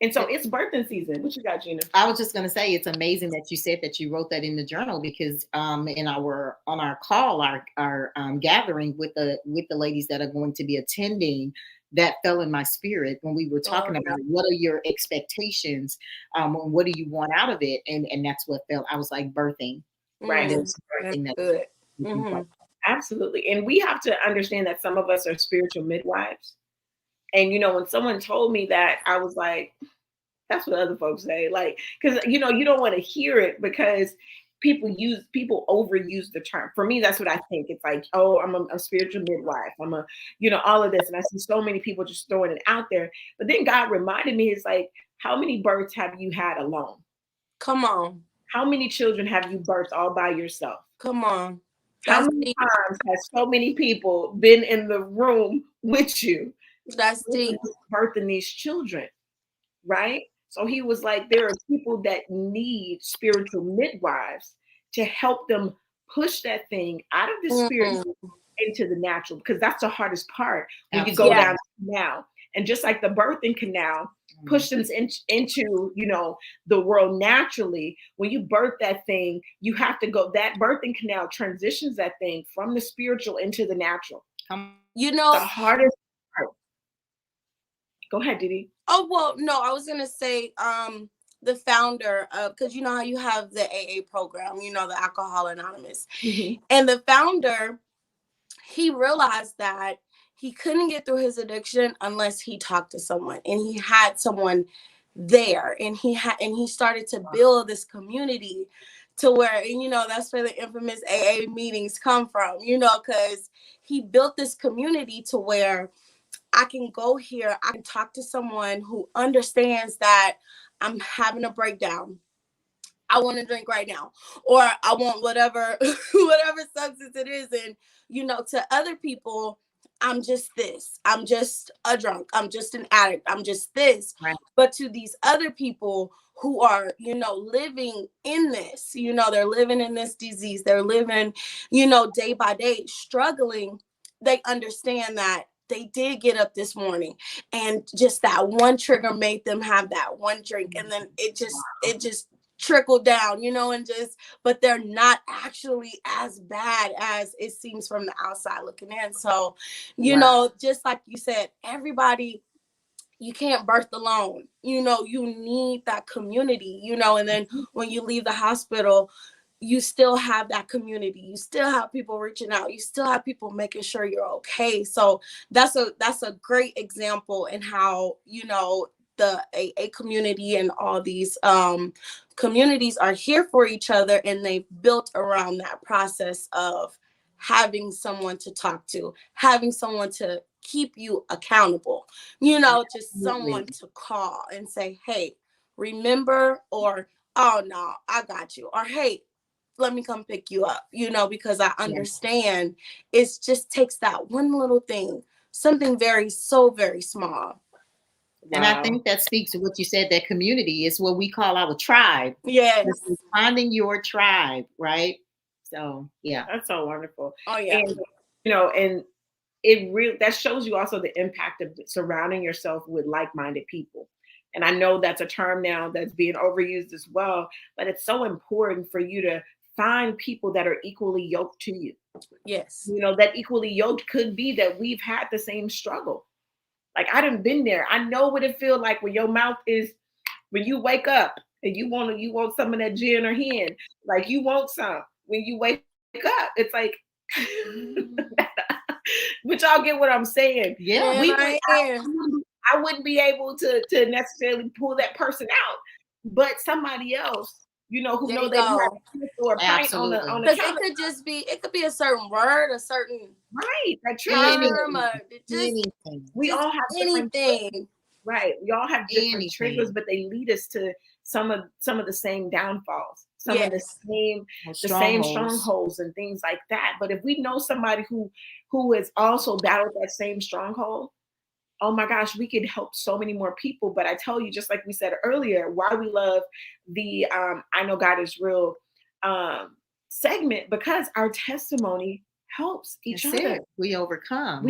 Speaker 2: And so it's birthing season. What you got, Gina?
Speaker 1: I was just going to say, it's amazing that you said that you wrote that in the journal, because on our call, our gathering with the ladies that are going to be attending, that fell in my spirit when we were talking about what are your expectations, what do you want out of it, and that's what felt. I was like, birthing,
Speaker 2: right?
Speaker 1: Birthing
Speaker 3: that's good. Mm-hmm.
Speaker 2: Absolutely, and we have to understand that some of us are spiritual midwives. And, when someone told me that, I was like, that's what other folks say. Like, because, you don't want to hear it because people overuse the term. For me, that's what I think. It's like, oh, I'm a spiritual midwife. I'm all of this. And I see so many people just throwing it out there. But then God reminded me, it's like, how many births have you had alone?
Speaker 3: Come on.
Speaker 2: How many children have you birthed all by yourself?
Speaker 3: Come on.
Speaker 2: How many times has so many people been in the room with you?
Speaker 3: That's deep.
Speaker 2: Birthing these children, right? So he was like, there are people that need spiritual midwives to help them push that thing out of the spirit into the natural, because that's the hardest part when you go down the canal. And just like the birthing canal push them into the world naturally, when you birth that thing, you have to go, that birthing canal transitions that thing from the spiritual into the natural. The hardest part. Go ahead, Didi.
Speaker 3: Oh, well, no, I was going to say the founder of, because you know how you have the AA program, the Alcohol Anonymous. Mm-hmm. And the founder, he realized that he couldn't get through his addiction unless he talked to someone, and he had someone there, and he started to build this community to where, and that's where the infamous AA meetings come from, because he built this community to where I can go here, I can talk to someone who understands that I'm having a breakdown. I want to drink right now, or I want whatever substance it is. And, to other people, I'm just this. I'm just a drunk. I'm just an addict. I'm just this. Right. But to these other people who are, living in this, they're living in this disease. They're living, day by day, struggling. They understand that they did get up this morning and just that one trigger made them have that one drink. And then it just trickled down, but they're not actually as bad as it seems from the outside looking in. So, just like you said, everybody, you can't birth alone. You need that community, and then when you leave the hospital, you still have that community. You still have people reaching out. You still have people making sure you're okay. So that's a great example in how, the AA community and all these communities are here for each other, and they've built around that process of having someone to talk to, having someone to keep you accountable, just someone to call and say, hey, remember, or, oh no, I got you, or hey, let me come pick you up, because I understand it just takes that one little thing, something so very small.
Speaker 1: And I think that speaks to what you said, that community is what we call our tribe.
Speaker 3: Yes.
Speaker 1: It's finding your tribe, right? So, yeah.
Speaker 2: That's so wonderful.
Speaker 3: Oh, yeah.
Speaker 2: And, and it really, that shows you also the impact of surrounding yourself with like-minded people. And I know that's a term now that's being overused as well, but it's so important for you to find people that are equally yoked to you.
Speaker 3: Yes.
Speaker 2: That equally yoked could be that we've had the same struggle. Like, I done been there. I know what it feels like when your mouth is, when you wake up and you want some of that gin or hen, like you want some when you wake up. It's like, but y'all get what I'm saying.
Speaker 3: Yeah,
Speaker 2: I wouldn't be able to necessarily pull that person out, but somebody else, who know they have or a pint on the
Speaker 3: because it could be a certain word, a certain
Speaker 2: right, that
Speaker 3: term,
Speaker 2: we all have
Speaker 3: anything.
Speaker 2: Right. We all have different triggers, but they lead us to some of the same downfalls, some of the same strongholds and things like that. But if we know somebody who has also battled that same stronghold, oh my gosh, we could help so many more people. But I tell you, just like we said earlier, why we love the I Know God Is Real segment, because our testimony helps each other.
Speaker 1: We overcome.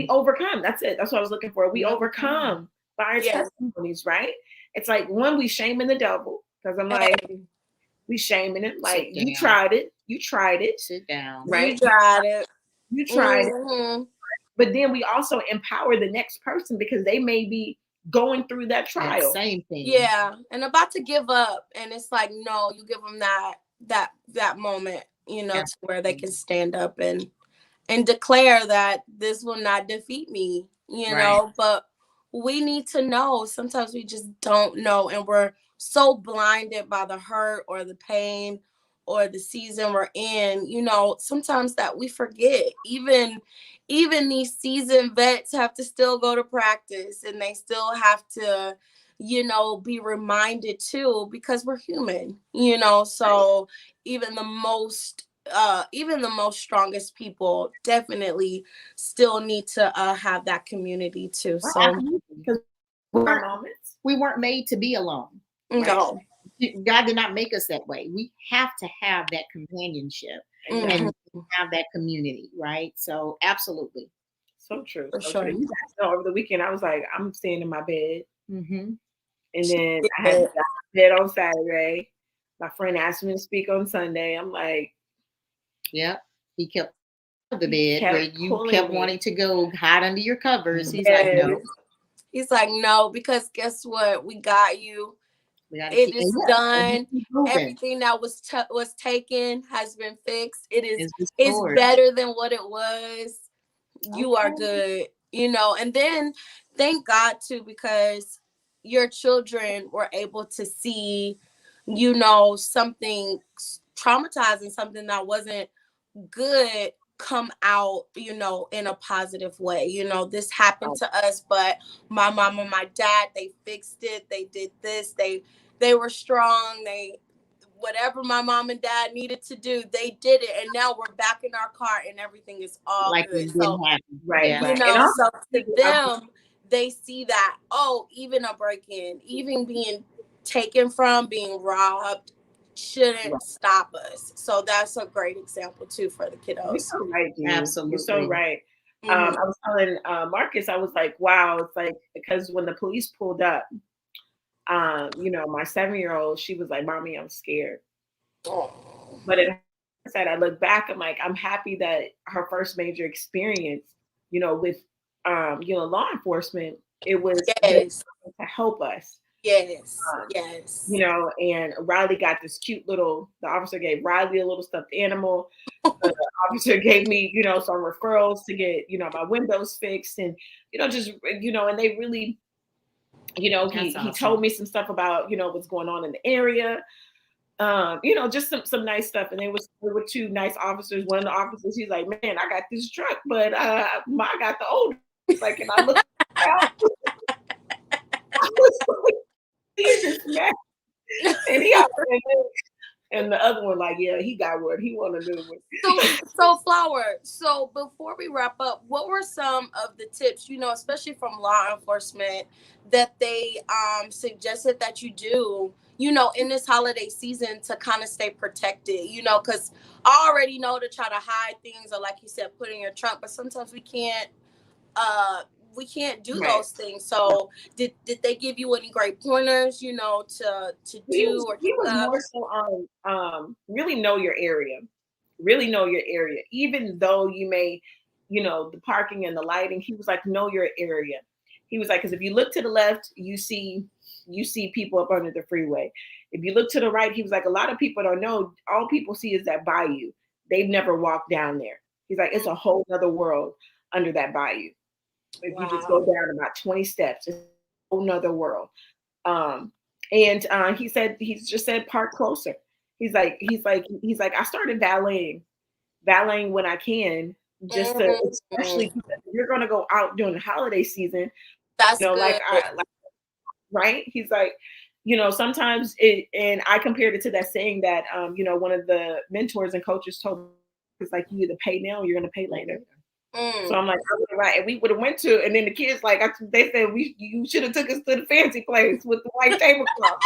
Speaker 2: That's it. That's what I was looking for. We overcome by our testimonies, right? It's like, one, we shaming the devil, because I'm like, we shaming him. Like, you tried it.
Speaker 1: Sit down.
Speaker 2: Right? You tried it. But then we also empower the next person, because they may be going through that trial.
Speaker 1: Same thing.
Speaker 3: Yeah, and about to give up, and it's like, no, you give them that moment, to where they can stand up and declare that this will not defeat me, know. But we need to know. Sometimes we just don't know, and we're so blinded by the hurt or the pain or the season we're in, sometimes that we forget. Even these seasoned vets have to still go to practice, and they still have to, be reminded too, because we're human, so even the most strongest people definitely still need to have that community too. So
Speaker 2: because
Speaker 1: we weren't made to be alone.
Speaker 3: No.
Speaker 1: God did not make us that way. We have to have that companionship and have that community, right? So absolutely.
Speaker 2: So true.
Speaker 3: For sure.
Speaker 2: You guys know, over the weekend, I was like, I'm staying in my bed. And then I had to get out of bed on Saturday. My friend asked me to speak on Sunday. I'm like,
Speaker 1: yep. He kept the bed where you kept wanting to go hide under your covers. He's like, no.
Speaker 3: He's like, no, because guess what? We got you. It is done. Everything that was taken has been fixed. It's better than what it was. You are good, and then thank God too, because your children were able to see, something traumatizing, something that wasn't good come out, in a positive way. This happened to us, but my mom and my dad, they fixed it. They did this. They were strong. Whatever my mom and dad needed to do, they did it. And now we're back in our car and everything is all
Speaker 1: like
Speaker 3: good.
Speaker 1: So,
Speaker 2: right.
Speaker 3: So to them, they see that, even a break-in, even being taken from, being robbed, shouldn't stop us. So that's a great example too for the kiddos.
Speaker 2: You're so right, dude.
Speaker 1: Absolutely.
Speaker 2: You're so right. I was telling Marcus, I was like, wow, it's like, because when the police pulled up, my 7-year-old, she was like, Mommy, I'm scared. But I look back, I'm like, I'm happy that her first major experience, with law enforcement, it was to help us.
Speaker 3: Yes.
Speaker 2: And Riley got this cute the officer gave Riley a little stuffed animal. The officer gave me, some referrals to get, my windows fixed, and, and they really, he told me some stuff about, what's going on in the area. Just some nice stuff. And there were two nice officers. One of the officers, he's like, man, I got this truck, but I got the old. Like, and I looked out. I was like, Jesus, man. And the other one, like, yeah, he got what he want to do.
Speaker 3: So Flower. So before we wrap up, what were some of the tips, especially from law enforcement, that they suggested that you do, in this holiday season to kind of stay protected, because I already know to try to hide things, or like you said, put in your trunk, but sometimes we can't do those things. So did they give you any great pointers, to do?
Speaker 2: He was more so on really know your area. Really know your area. Even though you may, the parking and the lighting, he was like, know your area. He was like, because if you look to the left, you see people up under the freeway. If you look to the right, he was like, a lot of people don't know. All people see is that bayou. They've never walked down there. He's like, it's a whole other world under that bayou. If you just go down about 20 steps, it's a whole nother world. And he just said park closer. He's like, I started valeting when I can, just to, especially if you're gonna go out during the holiday season.
Speaker 3: That's good.
Speaker 2: Like right? He's like, sometimes and I compared it to that saying that, one of the mentors and coaches told me, it's like, you either pay now or you're going to pay later. So I'm like, right. And we would have went to, and then the kids, like, they said, you should have took us to the fancy place with the white tablecloth.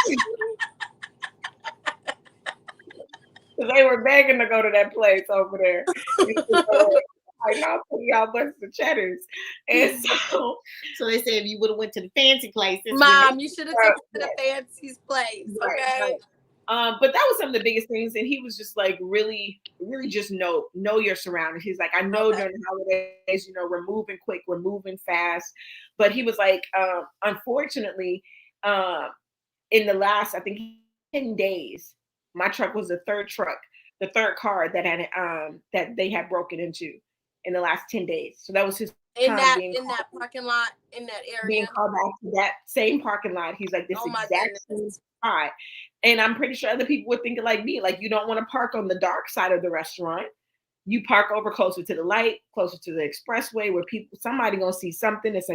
Speaker 2: Because they were begging to go to that place over there. Like, I'll put y'all bunch of cheddars. And so
Speaker 1: they said if you would have went to the fancy place,
Speaker 3: Mom, you should have taken to the fancy place. Okay.
Speaker 2: Right. But that was some of the biggest things, and he was just like, really, really just know your surroundings. He's like, I know during the holidays, we're moving quick, we're moving fast, but he was like, unfortunately, in the last, I think 10 days, my truck was the third car that had that they had broken into in the last 10 days. So that was his
Speaker 3: in that parking lot, in that area,
Speaker 2: being called back to that same parking lot. He's like, this exact same spot. And I'm pretty sure other people would think like me, like, you don't want to park on the dark side of the restaurant. You park over closer to the light, closer to the expressway, where somebody gonna see something. It's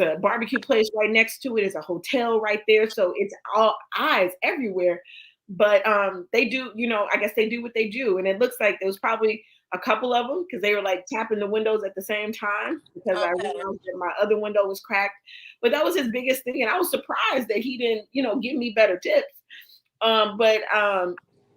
Speaker 2: a barbecue place right next to it. It's a hotel right there. So it's all eyes everywhere. But they do, I guess they do what they do. And it looks like there was probably a couple of them, because they were like tapping the windows at the same time, because I realized that my other window was cracked. But that was his biggest thing. And I was surprised that he didn't, give me better tips. But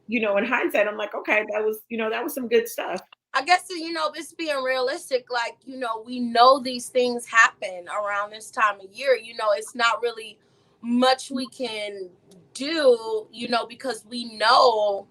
Speaker 2: in hindsight, I'm like, okay, that was some good stuff.
Speaker 3: I guess, it's being realistic. Like, we know these things happen around this time of year. It's not really much we can do, because we know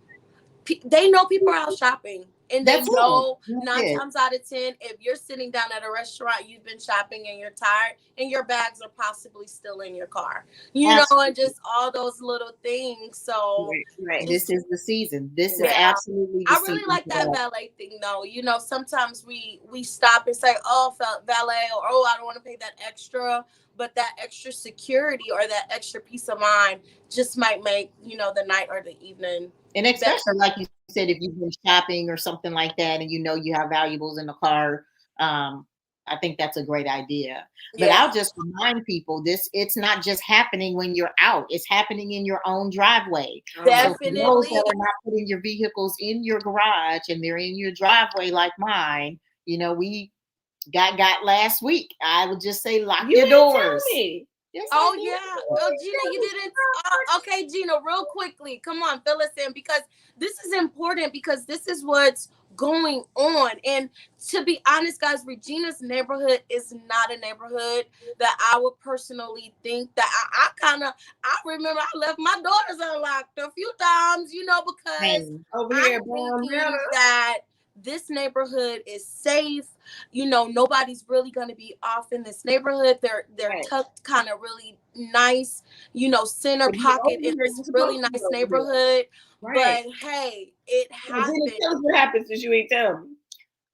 Speaker 3: they know people are out shopping, and they know 9 times out of 10, if you're sitting down at a restaurant, you've been shopping and you're tired, and your bags are possibly still in your car, and just all those little things. So
Speaker 2: right.
Speaker 1: This is the season. This is absolutely the
Speaker 3: I really like that valet thing, though. Sometimes we stop and say, oh, valet, or oh, I don't want to pay that extra. But that extra security or that extra peace of mind just might make, the night or the evening.
Speaker 1: And especially, like you said, if you've been shopping or something like that, and you have valuables in the car, I think that's a great idea. But I'll just remind people, it's not just happening when you're out. It's happening in your own driveway.
Speaker 3: Definitely.
Speaker 1: So for those that are not putting your vehicles in your garage and they're in your driveway like mine, we got last week. I would just say lock your doors.
Speaker 3: Yes, oh yeah. Oh, Gina, you didn't. Okay, Gina, real quickly, come on, fill us in, because this is important, because this is what's going on. And to be honest, guys, Regina's neighborhood is not a neighborhood that I would personally think that I remember I left my doors unlocked a few times, because
Speaker 2: over here,
Speaker 3: that this neighborhood is safe. Nobody's really going to be off in this neighborhood. They're tucked kind of really nice, center pocket in this really nice neighborhood. Right. But hey, it happens.
Speaker 2: What happens is you ain't tell me.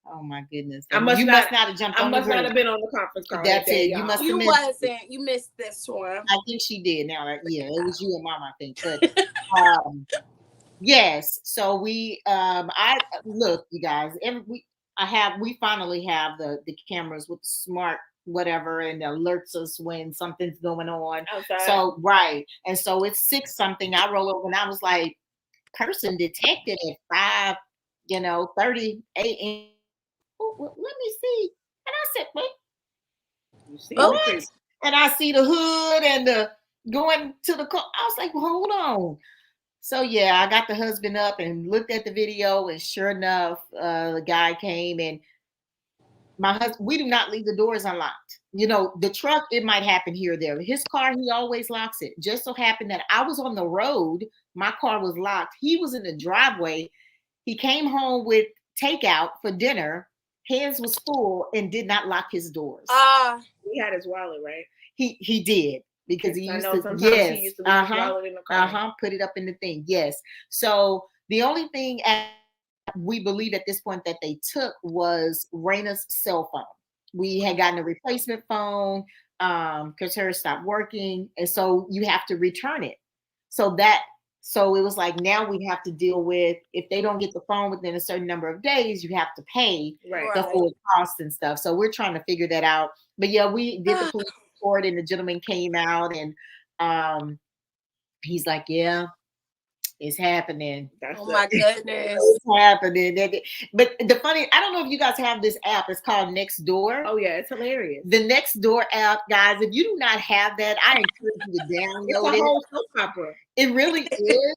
Speaker 1: Oh my goodness!
Speaker 2: You must not have
Speaker 1: jumped.
Speaker 2: I must not have been on the conference call.
Speaker 1: That's it.
Speaker 3: You wasn't. You missed this one.
Speaker 1: I think she did. Now, it was you and Mom, I think. But yes. So we, I look, you guys. We finally have the cameras with the smart whatever, and alerts us when something's going on.
Speaker 2: Okay.
Speaker 1: So right, and so it's 6 something. I roll over and I was like, person detected at 5:30 a.m. Well, let me see. And I said, wait, you see what? And I see the hood and the going to the car. I was like, well, hold on. So yeah, I got the husband up and looked at the video, and sure enough, the guy came, and my husband, we do not leave the doors unlocked. The truck, it might happen here or there. His car, he always locks it. Just so happened that I was on the road, my car was locked. He was in the driveway. He came home with takeout for dinner. Hands was full and did not lock his doors.
Speaker 2: He had his wallet, right?
Speaker 1: He did. Because he used to leave his wallet in the car. Put it up in the thing. Yes. So the only thing we believe at this point that they took was Raina's cell phone. We had gotten a replacement phone because hers stopped working. And so you have to return it. So it was like, now we have to deal with, if they don't get the phone within a certain number of days, you have to pay the full cost and stuff. So we're trying to figure that out. But yeah, we did the police court, and the gentleman came out, and he's like, yeah, it's happening.
Speaker 3: My goodness.
Speaker 1: It's happening. But the funny, I don't know if you guys have this app. It's called Nextdoor.
Speaker 2: Oh yeah, it's hilarious.
Speaker 1: The Nextdoor app, guys. If you do not have that, I encourage you to download
Speaker 2: it. It's a whole soap opera.
Speaker 1: It really is.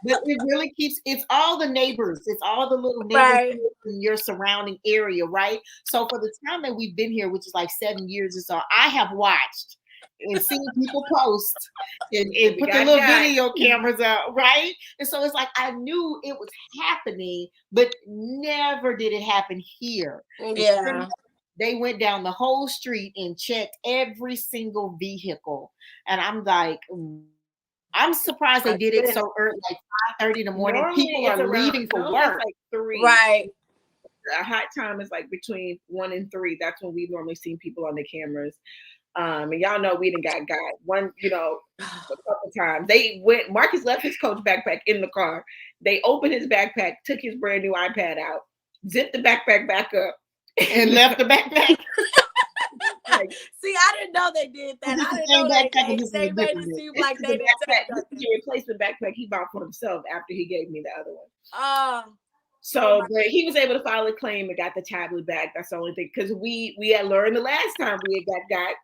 Speaker 1: But it really keeps, it's all the neighbors. It's all the little neighbors in your surrounding area, right? So for the time that we've been here, which is like 7 years or so, I have watched and seen people post and put the little video cameras out, right? And so it's like, I knew it was happening, but never did it happen here.
Speaker 3: Yeah.
Speaker 1: They went down the whole street and checked every single vehicle. And I'm like, I'm surprised they did it so early, like 5:30 in the morning.
Speaker 2: Normally,
Speaker 1: people are leaving for work.
Speaker 2: Like 3.
Speaker 3: Right.
Speaker 2: A hot time is like between 1 and 3. That's when we've normally seen people on the cameras. And y'all know we done got one, a couple times. Marcus left his Coach backpack in the car. They opened his backpack, took his brand new iPad out, zipped the backpack back up, and left the backpack.
Speaker 3: See, I didn't know they did that. I didn't know they made it seem like they didn't take
Speaker 2: that. This is the replacement backpack he bought for himself after he gave me the other one. But he was able to file a claim and got the tablet back. That's the only thing, because we had learned the last time we had got that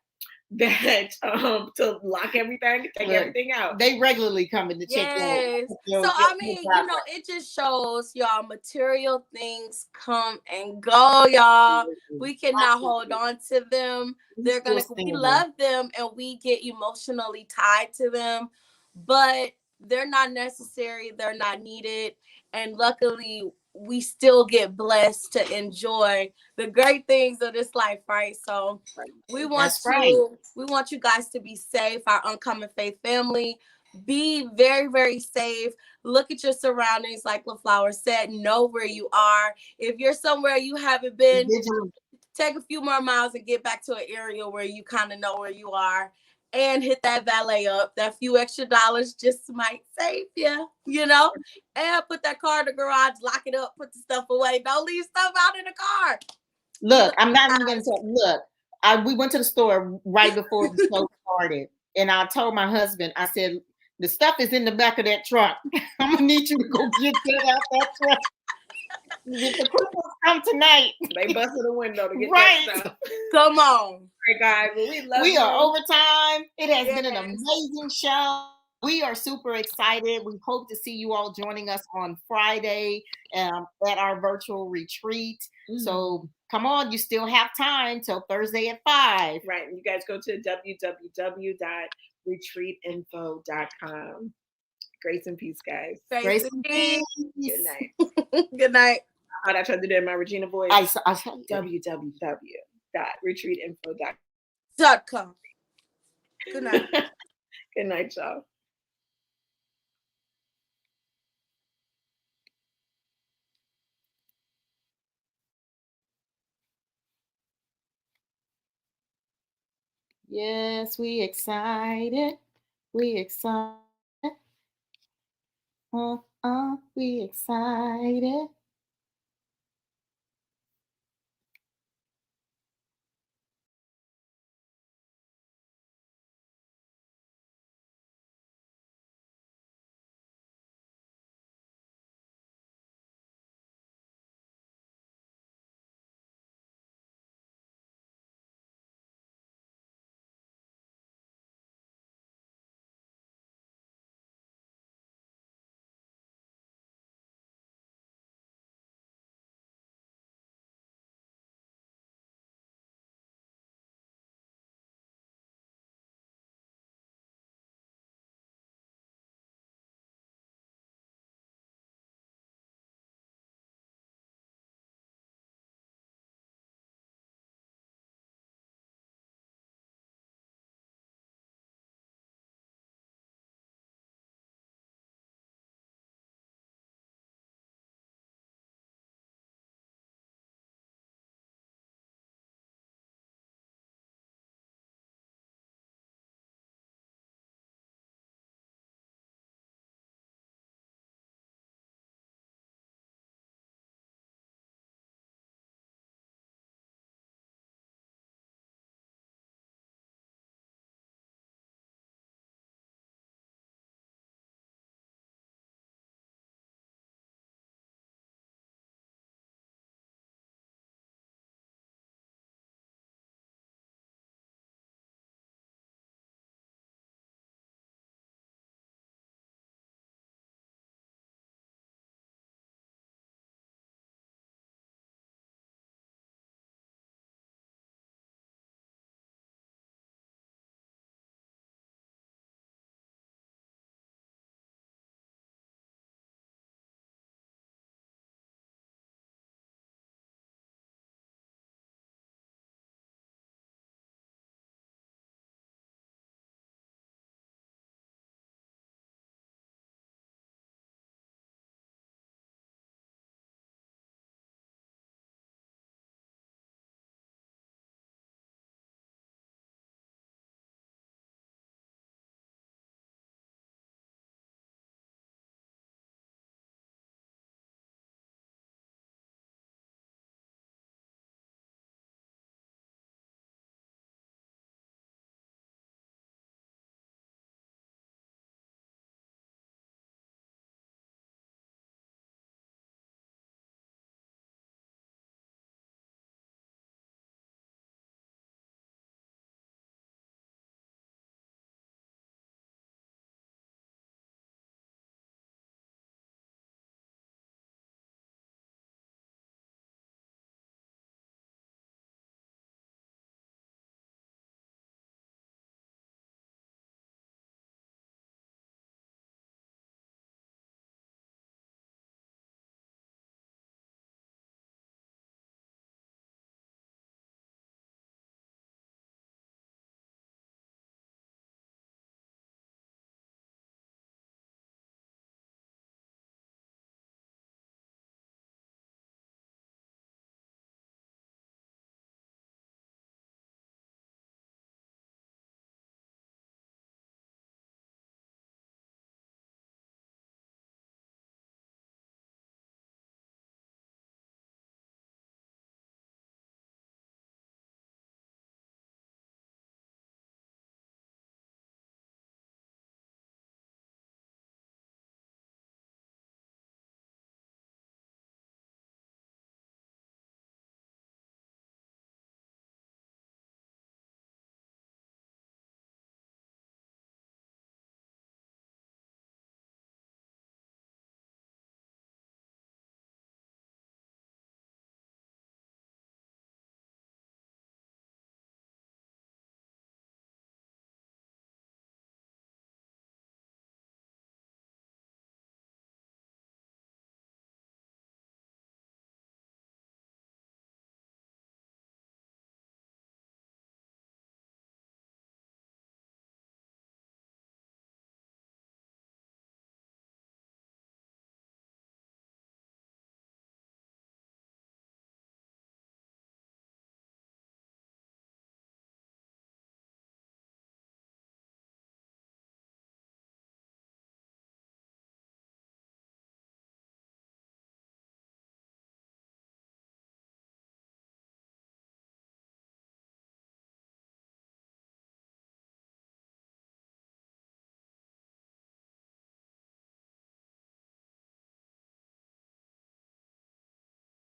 Speaker 2: to lock everything, take everything out.
Speaker 1: They regularly come in to check
Speaker 3: out. So I mean, it just shows y'all material things come and go, y'all. We cannot hold on to them. We love them and we get emotionally tied to them, but they're not necessary, they're not needed. And luckily we still get blessed to enjoy the great things of this life, right? So we want you guys to be safe, our Uncommon Faith family. Be very, very safe. Look at your surroundings, like LaFlower said. Know where you are. If you're somewhere you haven't been, take a few more miles and get back to an area where you kind of know where you are. And hit that valet up. That few extra dollars just might save you, and put that car in the garage, lock it up, put the stuff away. Don't leave stuff out in the car.
Speaker 1: Look, I'm not even going to say, look, we went to the store right before the show started. And I told my husband, I said, the stuff is in the back of that truck. I'm going to need you to go get that out that truck. If the cripples come tonight.
Speaker 2: They busted the window to get that stuff.
Speaker 3: Come on.
Speaker 2: Hey guys, we
Speaker 1: are overtime. It has been an amazing show. We are super excited. We hope to see you all joining us on Friday at our virtual retreat. Mm-hmm. So come on, you still have time till Thursday at 5.
Speaker 2: Right. You guys go to www.retreatinfo.com. Grace and peace, guys.
Speaker 3: Grace and peace.
Speaker 2: Good night.
Speaker 3: Good night.
Speaker 2: How'd I try to do that in my Regina voice?
Speaker 3: www.retreatinfo.com. Good night.
Speaker 2: Good night, y'all.
Speaker 1: Yes, we excited. We excited. We excited.